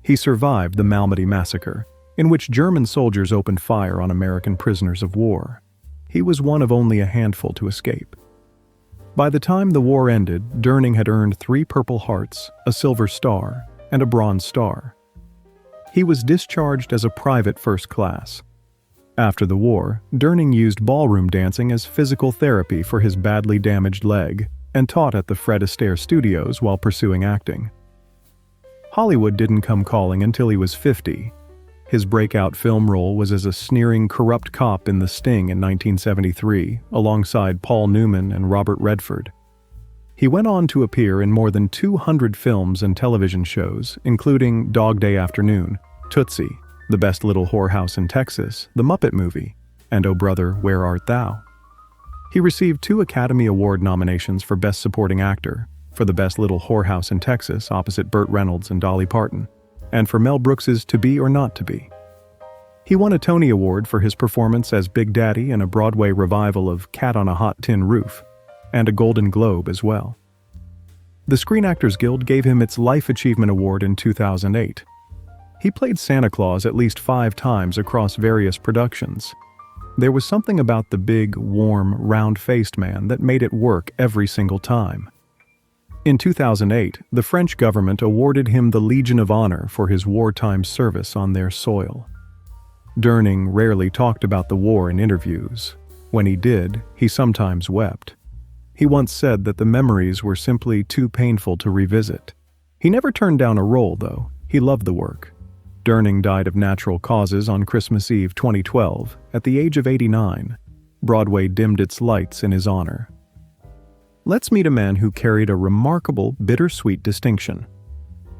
He survived the Malmedy Massacre, in which German soldiers opened fire on American prisoners of war. He was one of only a handful to escape. By the time the war ended, Durning had earned 3 Purple Hearts, a Silver Star, and a Bronze Star. He was discharged as a private first class. After the war, Durning used ballroom dancing as physical therapy for his badly damaged leg and taught at the Fred Astaire studios while pursuing acting. Hollywood didn't come calling until he was 50. His breakout film role was as a sneering, corrupt cop in The Sting in 1973, alongside Paul Newman and Robert Redford. He went on to appear in more than 200 films and television shows, including Dog Day Afternoon, Tootsie, The Best Little Whorehouse in Texas, The Muppet Movie, and Oh Brother, Where Art Thou? He received 2 Academy Award nominations for Best Supporting Actor, for The Best Little Whorehouse in Texas opposite Burt Reynolds and Dolly Parton, and for Mel Brooks's To Be or Not to Be. He won a Tony Award for his performance as Big Daddy in a Broadway revival of Cat on a Hot Tin Roof, and a Golden Globe as well. The Screen Actors Guild gave him its Life Achievement Award in 2008. He played Santa Claus at least 5 times across various productions. There was something about the big, warm, round-faced man that made it work every single time. In 2008, the French government awarded him the Legion of Honor for his wartime service on their soil. Durning rarely talked about the war in interviews. When he did, he sometimes wept. He once said that the memories were simply too painful to revisit. He never turned down a role, though. He loved the work. Durning died of natural causes on Christmas Eve 2012, at the age of 89. Broadway dimmed its lights in his honor. Let's meet a man who carried a remarkable, bittersweet distinction.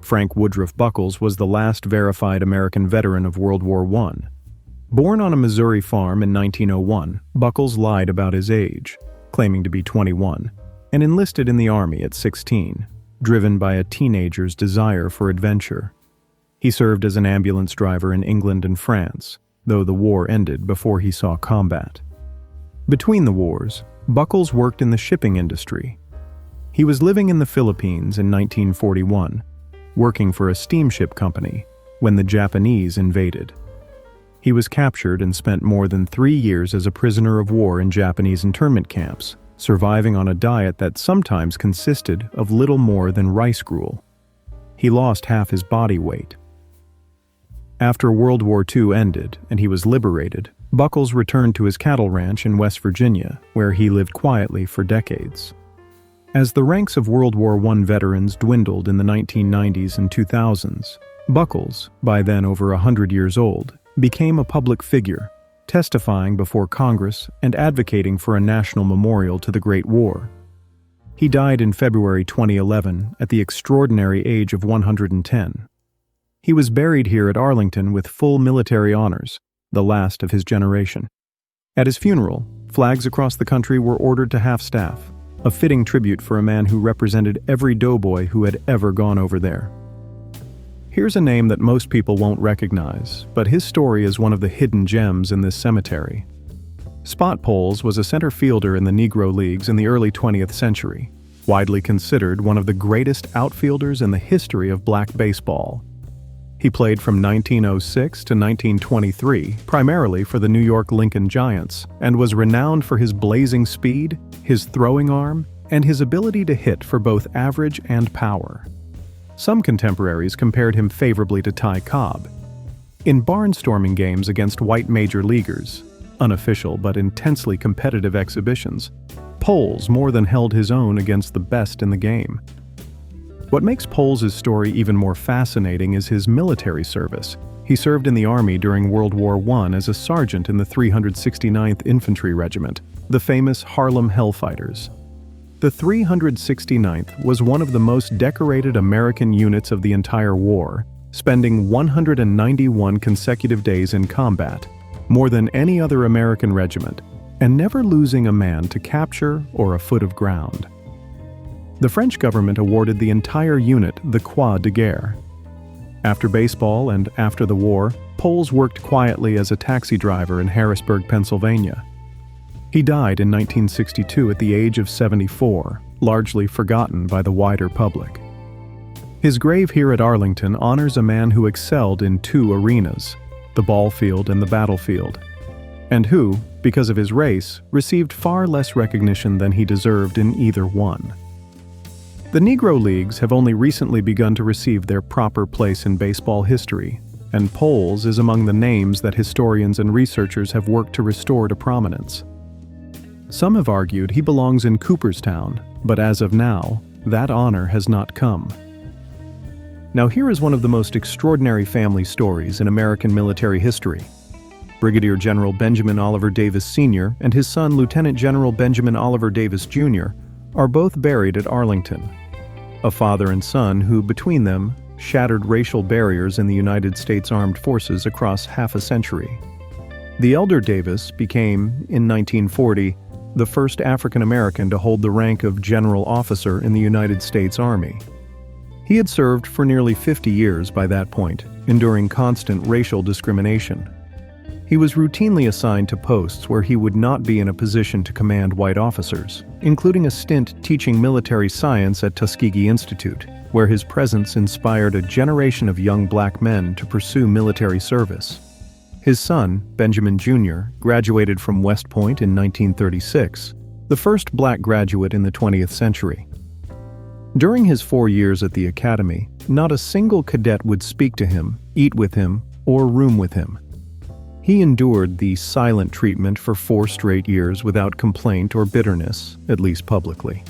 Frank Woodruff Buckles was the last verified American veteran of World War I. Born on a Missouri farm in 1901, Buckles lied about his age, claiming to be 21, and enlisted in the Army at 16, driven by a teenager's desire for adventure. He served as an ambulance driver in England and France, though the war ended before he saw combat. Between the wars, Buckles worked in the shipping industry. He was living in the Philippines in 1941, working for a steamship company, when the Japanese invaded. He was captured and spent more than 3 years as a prisoner of war in Japanese internment camps, surviving on a diet that sometimes consisted of little more than rice gruel. He lost half his body weight. After World War II ended and he was liberated, Buckles returned to his cattle ranch in West Virginia, where he lived quietly for decades. As the ranks of World War I veterans dwindled in the 1990s and 2000s, Buckles, by then over 100 years old, became a public figure, testifying before Congress and advocating for a national memorial to the Great War. He died in February 2011 at the extraordinary age of 110. He was buried here at Arlington with full military honors, the last of his generation. At his funeral, flags across the country were ordered to half-staff, a fitting tribute for a man who represented every doughboy who had ever gone over there. Here's a name that most people won't recognize, but his story is one of the hidden gems in this cemetery. Spot Poles was a center fielder in the Negro Leagues in the early 20th century, widely considered one of the greatest outfielders in the history of black baseball. He played from 1906 to 1923, primarily for the New York Lincoln Giants, and was renowned for his blazing speed, his throwing arm, and his ability to hit for both average and power. Some contemporaries compared him favorably to Ty Cobb. In barnstorming games against white major leaguers, unofficial but intensely competitive exhibitions, Poles more than held his own against the best in the game. What makes Poles' story even more fascinating is his military service. He served in the Army during World War I as a sergeant in the 369th Infantry Regiment, the famous Harlem Hellfighters. The 369th was one of the most decorated American units of the entire war, spending 191 consecutive days in combat, more than any other American regiment, and never losing a man to capture or a foot of ground. The French government awarded the entire unit the Croix de Guerre. After baseball and after the war, Poles worked quietly as a taxi driver in Harrisburg, Pennsylvania. He died in 1962 at the age of 74, largely forgotten by the wider public. His grave here at Arlington honors a man who excelled in 2 arenas, the ball field and the battlefield, and who, because of his race, received far less recognition than he deserved in either one. The Negro Leagues have only recently begun to receive their proper place in baseball history, and Poles is among the names that historians and researchers have worked to restore to prominence. Some have argued he belongs in Cooperstown, but as of now, that honor has not come. Now here is one of the most extraordinary family stories in American military history. Brigadier General Benjamin Oliver Davis Sr. and his son Lieutenant General Benjamin Oliver Davis Jr. are both buried at Arlington. A father and son who, between them, shattered racial barriers in the United States Armed Forces across half a century. The elder Davis became, in 1940, the first African American to hold the rank of general officer in the United States Army. He had served for nearly 50 years by that point, enduring constant racial discrimination. He was routinely assigned to posts where he would not be in a position to command white officers, including a stint teaching military science at Tuskegee Institute, where his presence inspired a generation of young black men to pursue military service. His son, Benjamin Jr., graduated from West Point in 1936, the first black graduate in the 20th century. During his 4 years at the academy, not a single cadet would speak to him, eat with him, or room with him. He endured the silent treatment for 4 straight years without complaint or bitterness, at least publicly.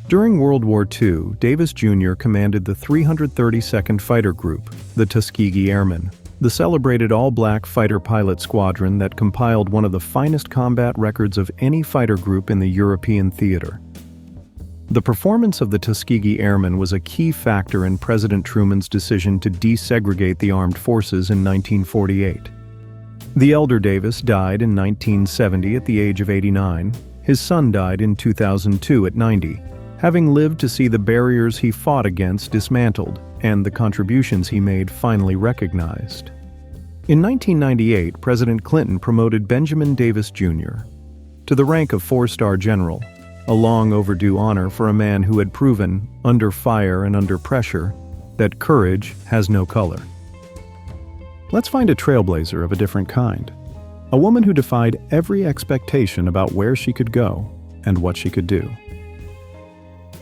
During World War II, Davis Jr. commanded the 332nd Fighter Group, the Tuskegee Airmen, the celebrated all-black fighter pilot squadron that compiled one of the finest combat records of any fighter group in the European theater. The performance of the Tuskegee Airmen was a key factor in President Truman's decision to desegregate the armed forces in 1948. The elder Davis died in 1970 at the age of 89. His son died in 2002 at 90, having lived to see the barriers he fought against dismantled and the contributions he made finally recognized. In 1998, President Clinton promoted Benjamin Davis Jr. to the rank of 4-star general, a long overdue honor for a man who had proven, under fire and under pressure, that courage has no color. Let's find a trailblazer of a different kind. A woman who defied every expectation about where she could go and what she could do.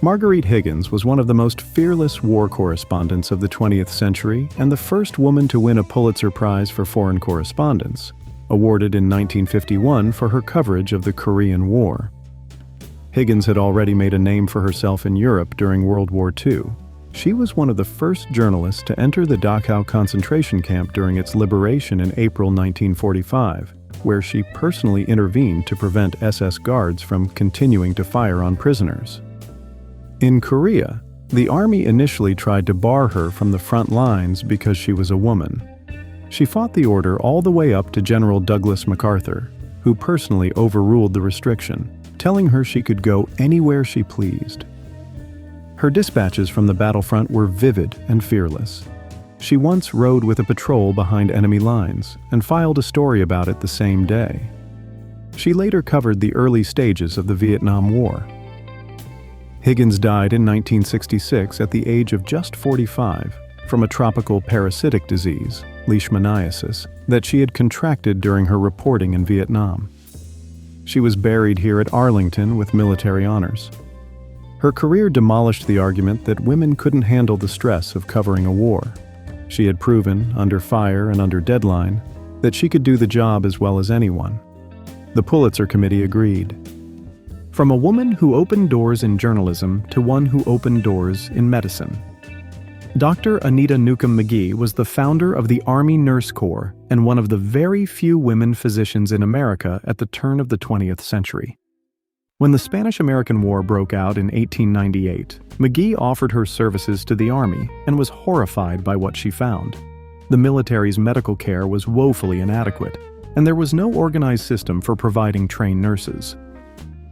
Marguerite Higgins was one of the most fearless war correspondents of the 20th century and the first woman to win a Pulitzer Prize for Foreign Correspondence, awarded in 1951 for her coverage of the Korean War. Higgins had already made a name for herself in Europe during World War II. She was one of the first journalists to enter the Dachau concentration camp during its liberation in April 1945, where she personally intervened to prevent SS guards from continuing to fire on prisoners. In Korea, the army initially tried to bar her from the front lines because she was a woman. She fought the order all the way up to General Douglas MacArthur, who personally overruled the restriction, telling her she could go anywhere she pleased. Her dispatches from the battlefront were vivid and fearless. She once rode with a patrol behind enemy lines and filed a story about it the same day. She later covered the early stages of the Vietnam War. Higgins died in 1966 at the age of just 45 from a tropical parasitic disease, leishmaniasis, that she had contracted during her reporting in Vietnam. She was buried here at Arlington with military honors. Her career demolished the argument that women couldn't handle the stress of covering a war. She had proven, under fire and under deadline, that she could do the job as well as anyone. The Pulitzer Committee agreed. From a woman who opened doors in journalism to one who opened doors in medicine. Dr. Anita Newcomb McGee was the founder of the Army Nurse Corps and one of the very few women physicians in America at the turn of the 20th century. When the Spanish-American War broke out in 1898, McGee offered her services to the Army and was horrified by what she found. The military's medical care was woefully inadequate, and there was no organized system for providing trained nurses.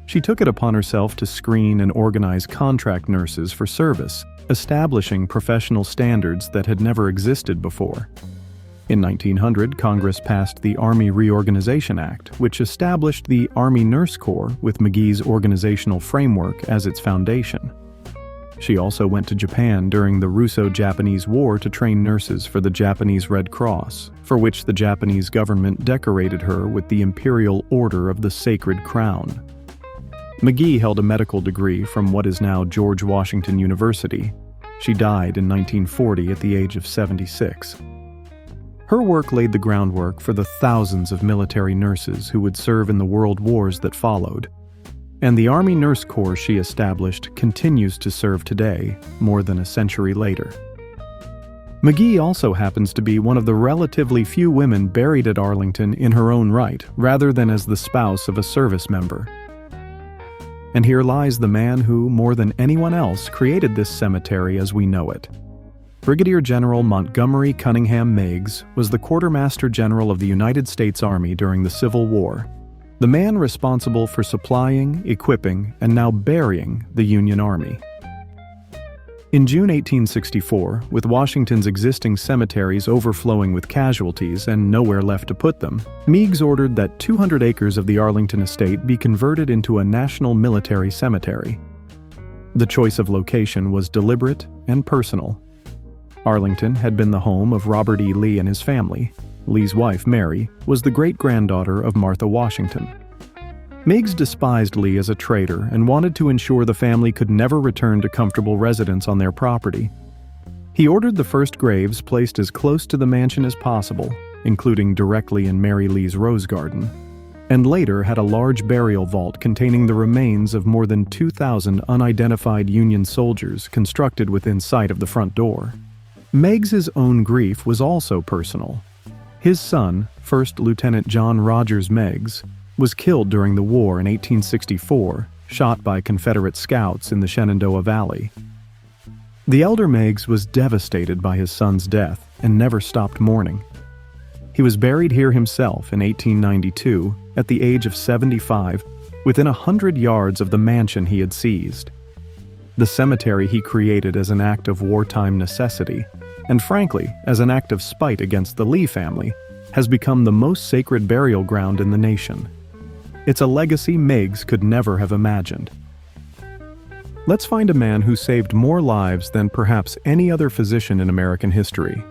She took it upon herself to screen and organize contract nurses for service, establishing professional standards that had never existed before. In 1900, Congress passed the Army Reorganization Act, which established the Army Nurse Corps with McGee's organizational framework as its foundation. She also went to Japan during the Russo-Japanese War to train nurses for the Japanese Red Cross, for which the Japanese government decorated her with the Imperial Order of the Sacred Crown. McGee held a medical degree from what is now George Washington University. She died in 1940 at the age of 76. Her work laid the groundwork for the thousands of military nurses who would serve in the world wars that followed. And the Army Nurse Corps she established continues to serve today, more than a century later. McGee also happens to be one of the relatively few women buried at Arlington in her own right, rather than as the spouse of a service member. And here lies the man who, more than anyone else, created this cemetery as we know it. Brigadier General Montgomery Cunningham Meigs was the Quartermaster General of the United States Army during the Civil War, the man responsible for supplying, equipping, and now burying the Union Army. In June 1864, with Washington's existing cemeteries overflowing with casualties and nowhere left to put them, Meigs ordered that 200 acres of the Arlington estate be converted into a national military cemetery. The choice of location was deliberate and personal. Arlington had been the home of Robert E. Lee and his family. Lee's wife, Mary, was the great-granddaughter of Martha Washington. Meigs despised Lee as a traitor and wanted to ensure the family could never return to comfortable residence on their property. He ordered the first graves placed as close to the mansion as possible, including directly in Mary Lee's rose garden, and later had a large burial vault containing the remains of more than 2,000 unidentified Union soldiers constructed within sight of the front door. Meigs's own grief was also personal. His son, First Lieutenant John Rogers Meigs, was killed during the war in 1864, shot by Confederate scouts in the Shenandoah Valley. The elder Meigs was devastated by his son's death and never stopped mourning. He was buried here himself in 1892, at the age of 75, within 100 yards of the mansion he had seized. The cemetery he created as an act of wartime necessity, and frankly, as an act of spite against the Lee family, has become the most sacred burial ground in the nation. It's a legacy Meigs could never have imagined. Let's find a man who saved more lives than perhaps any other physician in American history.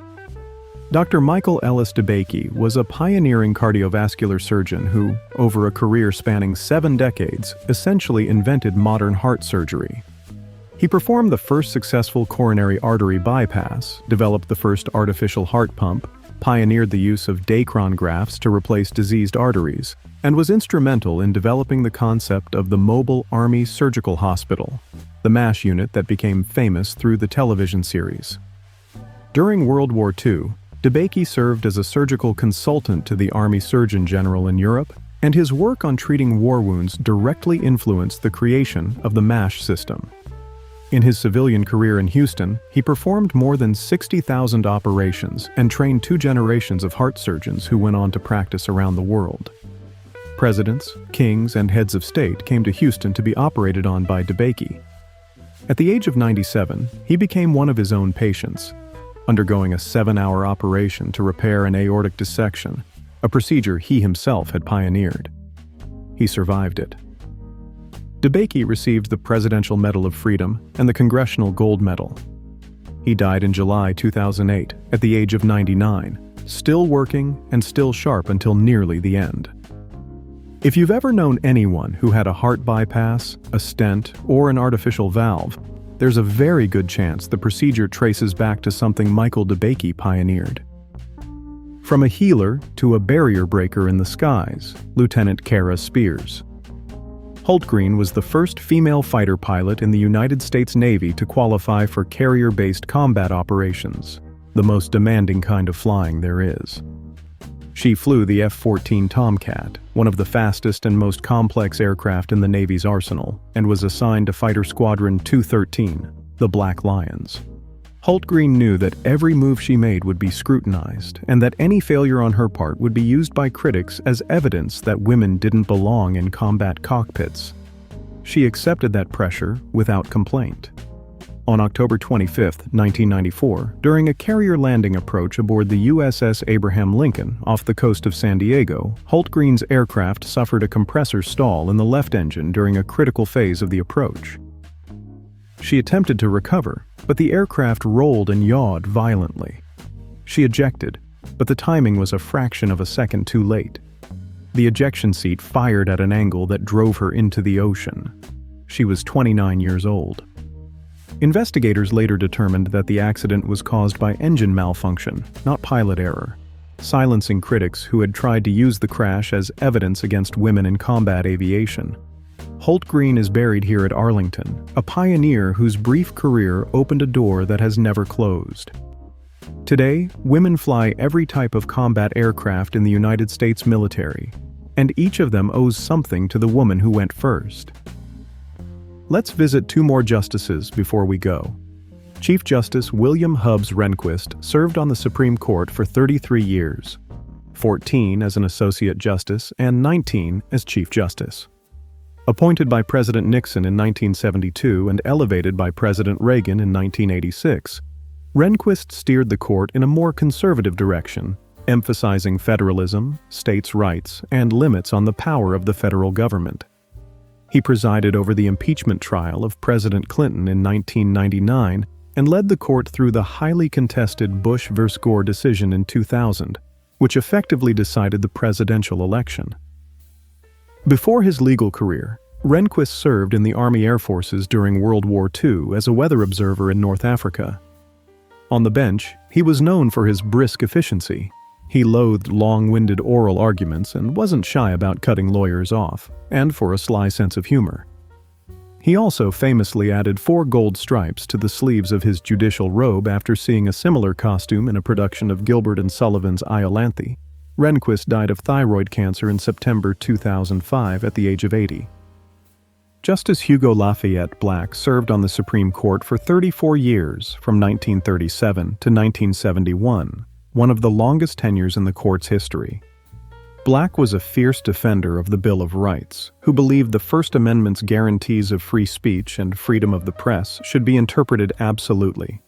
Dr. Michael Ellis DeBakey was a pioneering cardiovascular surgeon who, over a career spanning 7 decades, essentially invented modern heart surgery. He performed the first successful coronary artery bypass, developed the first artificial heart pump, pioneered the use of Dacron grafts to replace diseased arteries, and was instrumental in developing the concept of the Mobile Army Surgical Hospital, the MASH unit that became famous through the television series. During World War II, DeBakey served as a surgical consultant to the Army Surgeon General in Europe, and his work on treating war wounds directly influenced the creation of the MASH system. In his civilian career in Houston, he performed more than 60,000 operations and trained 2 generations of heart surgeons who went on to practice around the world. Presidents, kings, and heads of state came to Houston to be operated on by DeBakey. At the age of 97, he became one of his own patients, undergoing a 7-hour operation to repair an aortic dissection, a procedure he himself had pioneered. He survived it. DeBakey received the Presidential Medal of Freedom and the Congressional Gold Medal. He died in July 2008 at the age of 99, still working and still sharp until nearly the end. If you've ever known anyone who had a heart bypass, a stent, or an artificial valve, there's a very good chance the procedure traces back to something Michael DeBakey pioneered. From a healer to a barrier breaker in the skies, Lieutenant Kara Spears. Hultgreen was the first female fighter pilot in the United States Navy to qualify for carrier-based combat operations, the most demanding kind of flying there is. She flew the F-14 Tomcat, one of the fastest and most complex aircraft in the Navy's arsenal, and was assigned to Fighter Squadron 213, the Black Lions. Hultgreen knew that every move she made would be scrutinized, and that any failure on her part would be used by critics as evidence that women didn't belong in combat cockpits. She accepted that pressure without complaint. On October 25, 1994, during a carrier landing approach aboard the USS Abraham Lincoln off the coast of San Diego, Hultgreen's aircraft suffered a compressor stall in the left engine during a critical phase of the approach. She attempted to recover, but the aircraft rolled and yawed violently. She ejected, but the timing was a fraction of a second too late. The ejection seat fired at an angle that drove her into the ocean. She was 29 years old. Investigators later determined that the accident was caused by engine malfunction, not pilot error. silencing critics who had tried to use the crash as evidence against women in combat aviation. Holt Green is buried here at Arlington, a pioneer whose brief career opened a door that has never closed. Today, women fly every type of combat aircraft in the United States military, and each of them owes something to the woman who went first. Let's visit two more justices before we go. Chief Justice William Hubbs Renquist served on the Supreme Court for 33 years, 14 as an Associate Justice and 19 as Chief Justice. Appointed by President Nixon in 1972 and elevated by President Reagan in 1986, Renquist steered the court in a more conservative direction, emphasizing federalism, states' rights, and limits on the power of the federal government. He presided over the impeachment trial of President Clinton in 1999 and led the court through the highly contested Bush v. Gore decision in 2000, which effectively decided the presidential election. Before his legal career, Renquist served in the Army Air Forces during World War II as a weather observer in North Africa. On the bench, he was known for his brisk efficiency. He loathed long-winded oral arguments and wasn't shy about cutting lawyers off, and for a sly sense of humor. He also famously added 4 gold stripes to the sleeves of his judicial robe after seeing a similar costume in a production of Gilbert and Sullivan's Iolanthe. Renquist died of thyroid cancer in September 2005 at the age of 80. Justice Hugo Lafayette Black served on the Supreme Court for 34 years, from 1937 to 1971, one of the longest tenures in the court's history. Black was a fierce defender of the Bill of Rights, who believed the First Amendment's guarantees of free speech and freedom of the press should be interpreted absolutely.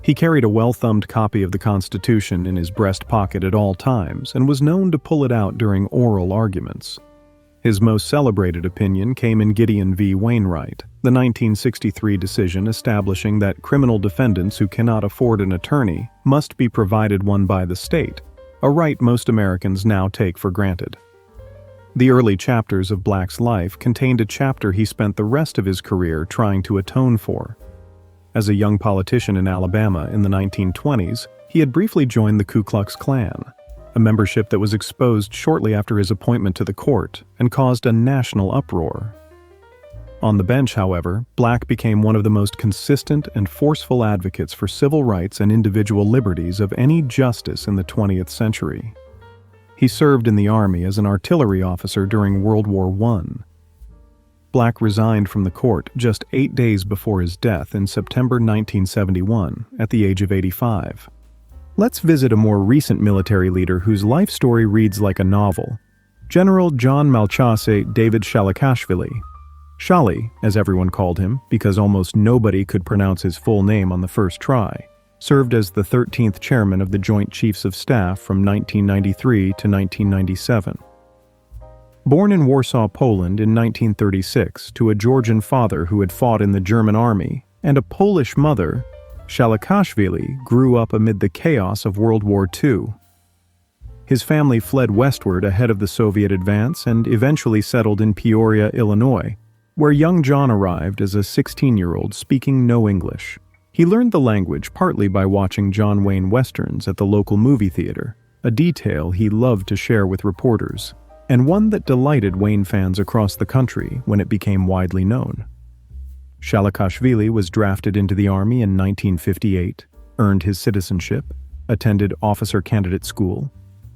He carried a well-thumbed copy of the Constitution in his breast pocket at all times and was known to pull it out during oral arguments. His most celebrated opinion came in Gideon v. Wainwright, the 1963 decision establishing that criminal defendants who cannot afford an attorney must be provided one by the state, a right most Americans now take for granted. The early chapters of Black's life contained a chapter he spent the rest of his career trying to atone for. As a young politician in Alabama in the 1920s, he had briefly joined the Ku Klux Klan, a membership that was exposed shortly after his appointment to the court and caused a national uproar. On the bench, however, Black became one of the most consistent and forceful advocates for civil rights and individual liberties of any justice in the 20th century. He served in the Army as an artillery officer during World War I. Black resigned from the court just 8 days before his death in September 1971, at the age of 85. Let's visit a more recent military leader whose life story reads like a novel: General John Malchase David Shalikashvili. Shali, as everyone called him, because almost nobody could pronounce his full name on the first try, served as the 13th chairman of the Joint Chiefs of Staff from 1993 to 1997. Born in Warsaw, Poland in 1936 to a Georgian father who had fought in the German army and a Polish mother, Shalikashvili grew up amid the chaos of World War II. His family fled westward ahead of the Soviet advance and eventually settled in Peoria, Illinois, where young John arrived as a 16-year-old speaking no English. He learned the language partly by watching John Wayne westerns at the local movie theater, a detail he loved to share with reporters, and one that delighted Wayne fans across the country when it became widely known. Shalikashvili was drafted into the Army in 1958, earned his citizenship, attended officer candidate school,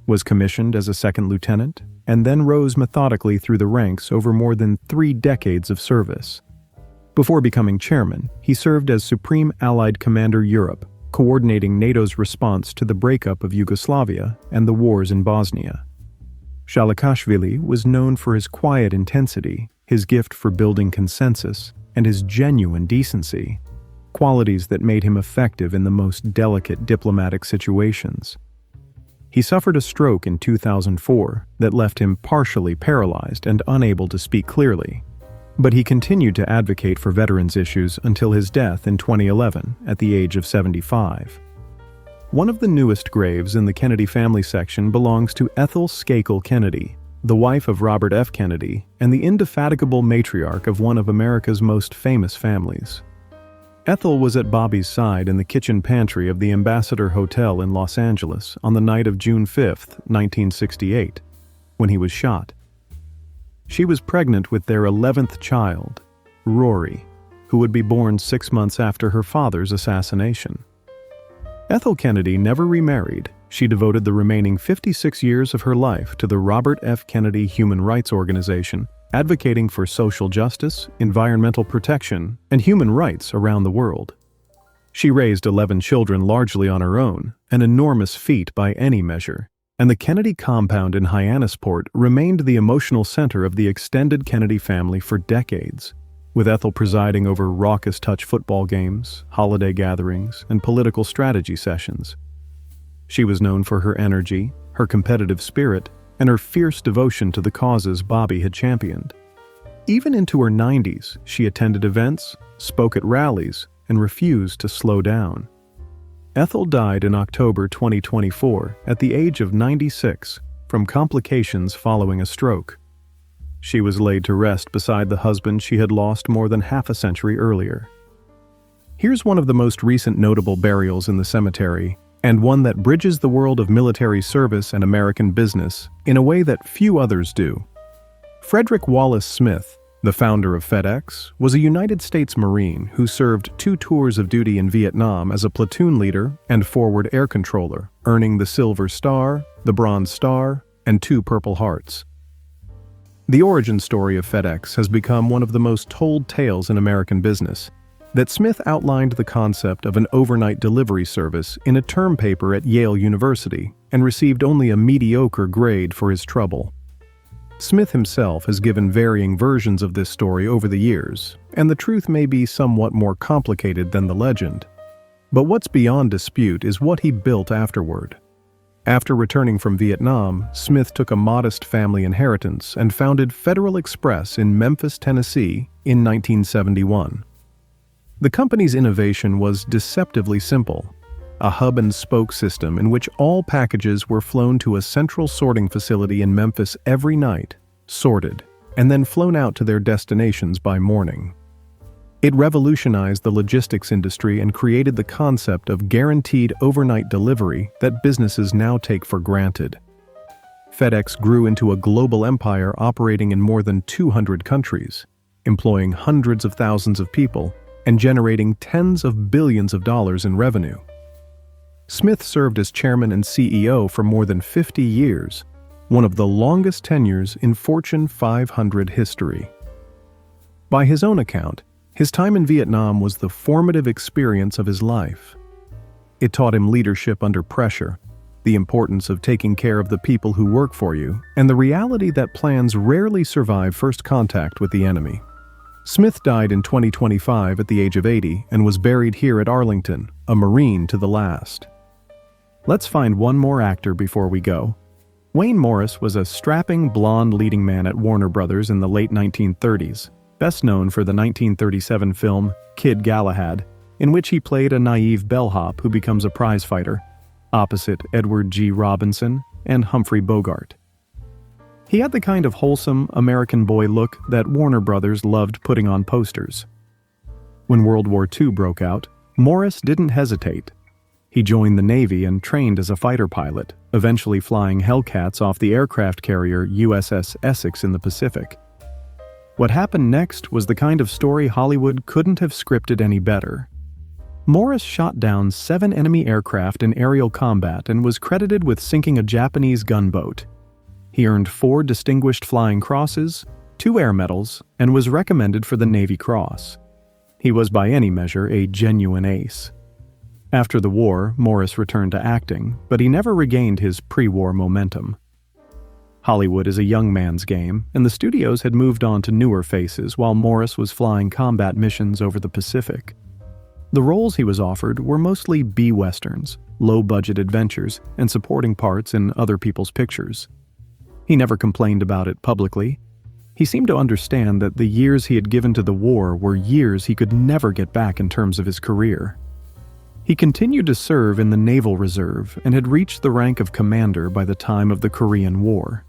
was commissioned as a second lieutenant, and then rose methodically through the ranks over more than 3 decades of service. Before becoming chairman, he served as Supreme Allied Commander Europe, coordinating NATO's response to the breakup of Yugoslavia and the wars in Bosnia. Shalikashvili was known for his quiet intensity, his gift for building consensus, and his genuine decency, qualities that made him effective in the most delicate diplomatic situations. He suffered a stroke in 2004 that left him partially paralyzed and unable to speak clearly, but he continued to advocate for veterans' issues until his death in 2011 at the age of 75. One of the newest graves in the Kennedy family section belongs to Ethel Kennedy, the wife of Robert F. Kennedy and the indefatigable matriarch of one of America's most famous families. Ethel was at Bobby's side in the kitchen pantry of the Ambassador Hotel in Los Angeles on the night of June 5, 1968, when he was shot. She was pregnant with their 11th child, Rory, who would be born 6 months after her father's assassination. Ethel Kennedy never remarried. She devoted the remaining 56 years of her life to the Robert F. Kennedy Human Rights Organization, advocating for social justice, environmental protection, and human rights around the world. She raised 11 children largely on her own, an enormous feat by any measure, and the Kennedy compound in Hyannisport remained the emotional center of the extended Kennedy family for decades, with Ethel presiding over raucous touch football games, holiday gatherings, and political strategy sessions. She was known for her energy, her competitive spirit, and her fierce devotion to the causes Bobby had championed. Even into her 90s, she attended events, spoke at rallies, and refused to slow down. Ethel died in October 2024 at the age of 96 from complications following a stroke. She was laid to rest beside the husband she had lost more than half a century earlier. Here's one of the most recent notable burials in the cemetery, and one that bridges the world of military service and American business in a way that few others do. Frederick Wallace Smith, the founder of FedEx, was a United States Marine who served 2 tours of duty in Vietnam as a platoon leader and forward air controller, earning the Silver Star, the Bronze Star, and 2 Purple Hearts. The origin story of FedEx has become one of the most told tales in American business, that Smith outlined the concept of an overnight delivery service in a term paper at Yale University and received only a mediocre grade for his trouble. Smith himself has given varying versions of this story over the years, and the truth may be somewhat more complicated than the legend. But what's beyond dispute is what he built afterward. After returning from Vietnam, Smith took a modest family inheritance and founded Federal Express in Memphis, Tennessee, in 1971. The company's innovation was deceptively simple: a hub-and-spoke system in which all packages were flown to a central sorting facility in Memphis every night, sorted, and then flown out to their destinations by morning. It revolutionized the logistics industry and created the concept of guaranteed overnight delivery that businesses now take for granted. FedEx grew into a global empire operating in more than 200 countries, employing hundreds of thousands of people, and generating tens of billions of dollars in revenue. Smith served as chairman and CEO for more than 50 years, one of the longest tenures in Fortune 500 history. By his own account, his time in Vietnam was the formative experience of his life. It taught him leadership under pressure, the importance of taking care of the people who work for you, and the reality that plans rarely survive first contact with the enemy. Smith died in 2025 at the age of 80 and was buried here at Arlington, a Marine to the last. Let's find one more actor before we go. Wayne Morris was a strapping blonde leading man at Warner Brothers in the late 1930s, best known for the 1937 film Kid Galahad, in which he played a naive bellhop who becomes a prizefighter, opposite Edward G. Robinson and Humphrey Bogart. He had the kind of wholesome American boy look that Warner Brothers loved putting on posters. When World War II broke out, Morris didn't hesitate. He joined the Navy and trained as a fighter pilot, eventually flying Hellcats off the aircraft carrier USS Essex in the Pacific. What happened next was the kind of story Hollywood couldn't have scripted any better. Morris shot down 7 enemy aircraft in aerial combat and was credited with sinking a Japanese gunboat. He earned 4 Distinguished Flying Crosses, 2 Air Medals, and was recommended for the Navy Cross. He was by any measure a genuine ace. After the war, Morris returned to acting, but he never regained his pre-war momentum. Hollywood is a young man's game, and the studios had moved on to newer faces while Morris was flying combat missions over the Pacific. The roles he was offered were mostly B-westerns, low-budget adventures, and supporting parts in other people's pictures. He never complained about it publicly. He seemed to understand that the years he had given to the war were years he could never get back in terms of his career. He continued to serve in the Naval Reserve and had reached the rank of commander by the time of the Korean War.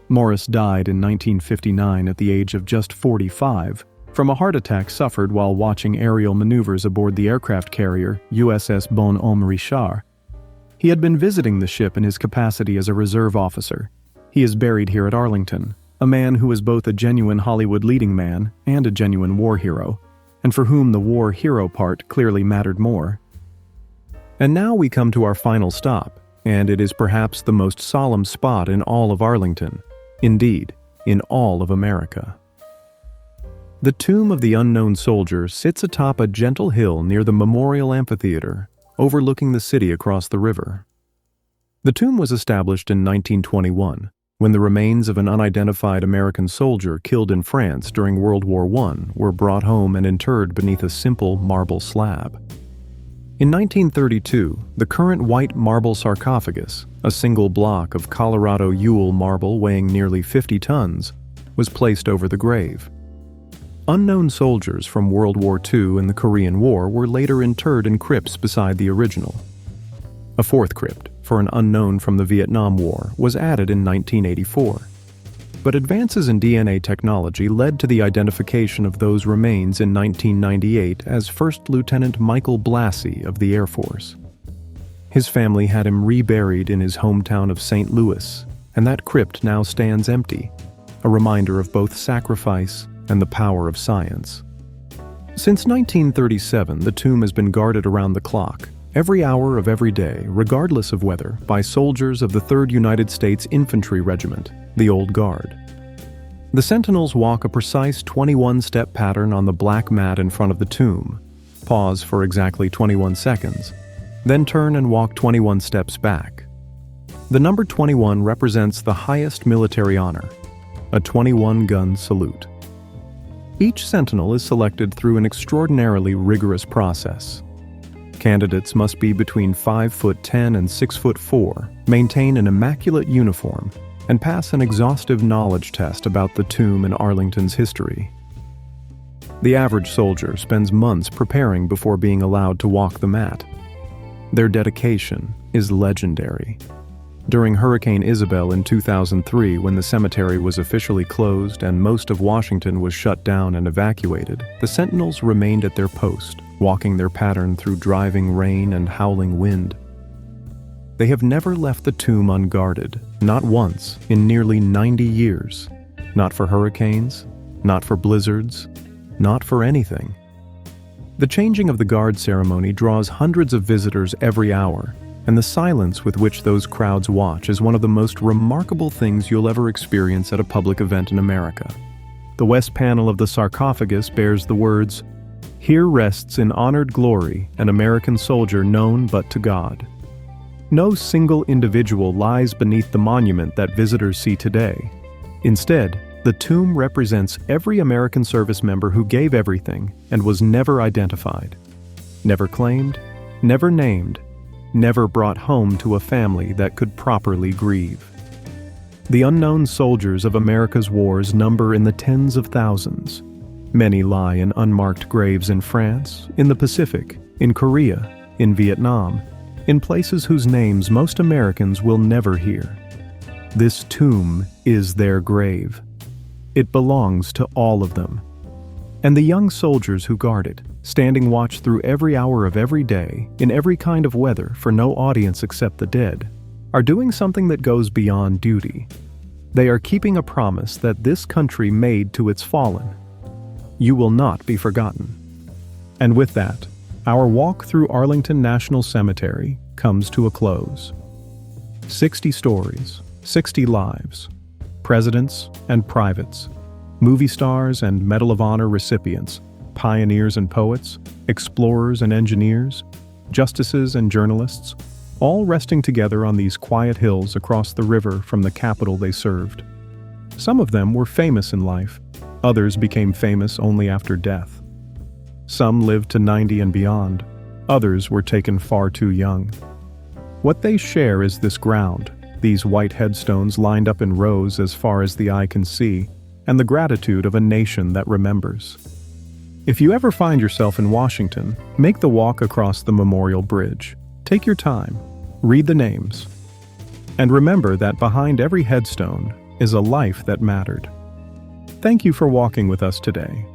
Morris died in 1959 at the age of just 45, from a heart attack suffered while watching aerial maneuvers aboard the aircraft carrier USS Bon Homme Richard. He had been visiting the ship in his capacity as a reserve officer. He is buried here at Arlington, a man who was both a genuine Hollywood leading man and a genuine war hero, and for whom the war hero part clearly mattered more. And now we come to our final stop, and it is perhaps the most solemn spot in all of Arlington, indeed, in all of America. The tomb of the unknown soldier sits atop a gentle hill near the Memorial Amphitheater, overlooking the city across the river. The tomb was established in 1921, when the remains of an unidentified American soldier killed in France during World War I were brought home and interred beneath a simple marble slab. In 1932, the current white marble sarcophagus, a single block of Colorado Ewell marble weighing nearly 50 tons, was placed over the grave. Unknown soldiers from World War II and the Korean War were later interred in crypts beside the original. A fourth crypt, for an unknown from the Vietnam War, was added in 1984. But advances in DNA technology led to the identification of those remains in 1998 as First Lieutenant Michael Blassie of the Air Force. His family had him reburied in his hometown of St. Louis, and that crypt now stands empty, a reminder of both sacrifice and the power of science. Since 1937, the tomb has been guarded around the clock, every hour of every day, regardless of weather, by soldiers of the 3rd United States Infantry Regiment, the Old Guard. The sentinels walk a precise 21-step pattern on the black mat in front of the tomb, pause for exactly 21 seconds, then turn and walk 21 steps back. The number 21 represents the highest military honor, a 21-gun salute. Each sentinel is selected through an extraordinarily rigorous process. Candidates must be between 5'10" and 6'4", maintain an immaculate uniform, and pass an exhaustive knowledge test about the tomb and Arlington's history. The average soldier spends months preparing before being allowed to walk the mat. Their dedication is legendary. During Hurricane Isabel in 2003, when the cemetery was officially closed and most of Washington was shut down and evacuated, the sentinels remained at their post, walking their pattern through driving rain and howling wind. They have never left the tomb unguarded, not once in nearly 90 years. Not for hurricanes, not for blizzards, not for anything. The changing of the guard ceremony draws hundreds of visitors every hour, and the silence with which those crowds watch is one of the most remarkable things you'll ever experience at a public event in America. The west panel of the sarcophagus bears the words, "Here rests in honored glory an American soldier known but to God." No single individual lies beneath the monument that visitors see today. Instead, the tomb represents every American service member who gave everything and was never identified, never claimed, never named, never brought home to a family that could properly grieve. The unknown soldiers of America's wars number in the tens of thousands. Many lie in unmarked graves in France, in the Pacific, in Korea, in Vietnam, in places whose names most Americans will never hear. This tomb is their grave. It belongs to all of them. And the young soldiers who guard it, standing watch through every hour of every day, in every kind of weather for no audience except the dead, are doing something that goes beyond duty. They are keeping a promise that this country made to its fallen. You will not be forgotten. And with that, our walk through Arlington National Cemetery comes to a close. 60 stories, 60 lives, presidents and privates, movie stars and Medal of Honor recipients, pioneers and poets, explorers and engineers, justices and journalists, all resting together on these quiet hills across the river from the capital they served. Some of them were famous in life, others became famous only after death. Some lived to 90 and beyond, others were taken far too young. What they share is this ground, these white headstones lined up in rows as far as the eye can see, and the gratitude of a nation that remembers. If you ever find yourself in Washington, make the walk across the Memorial Bridge. Take your time, read the names, and remember that behind every headstone is a life that mattered. Thank you for walking with us today.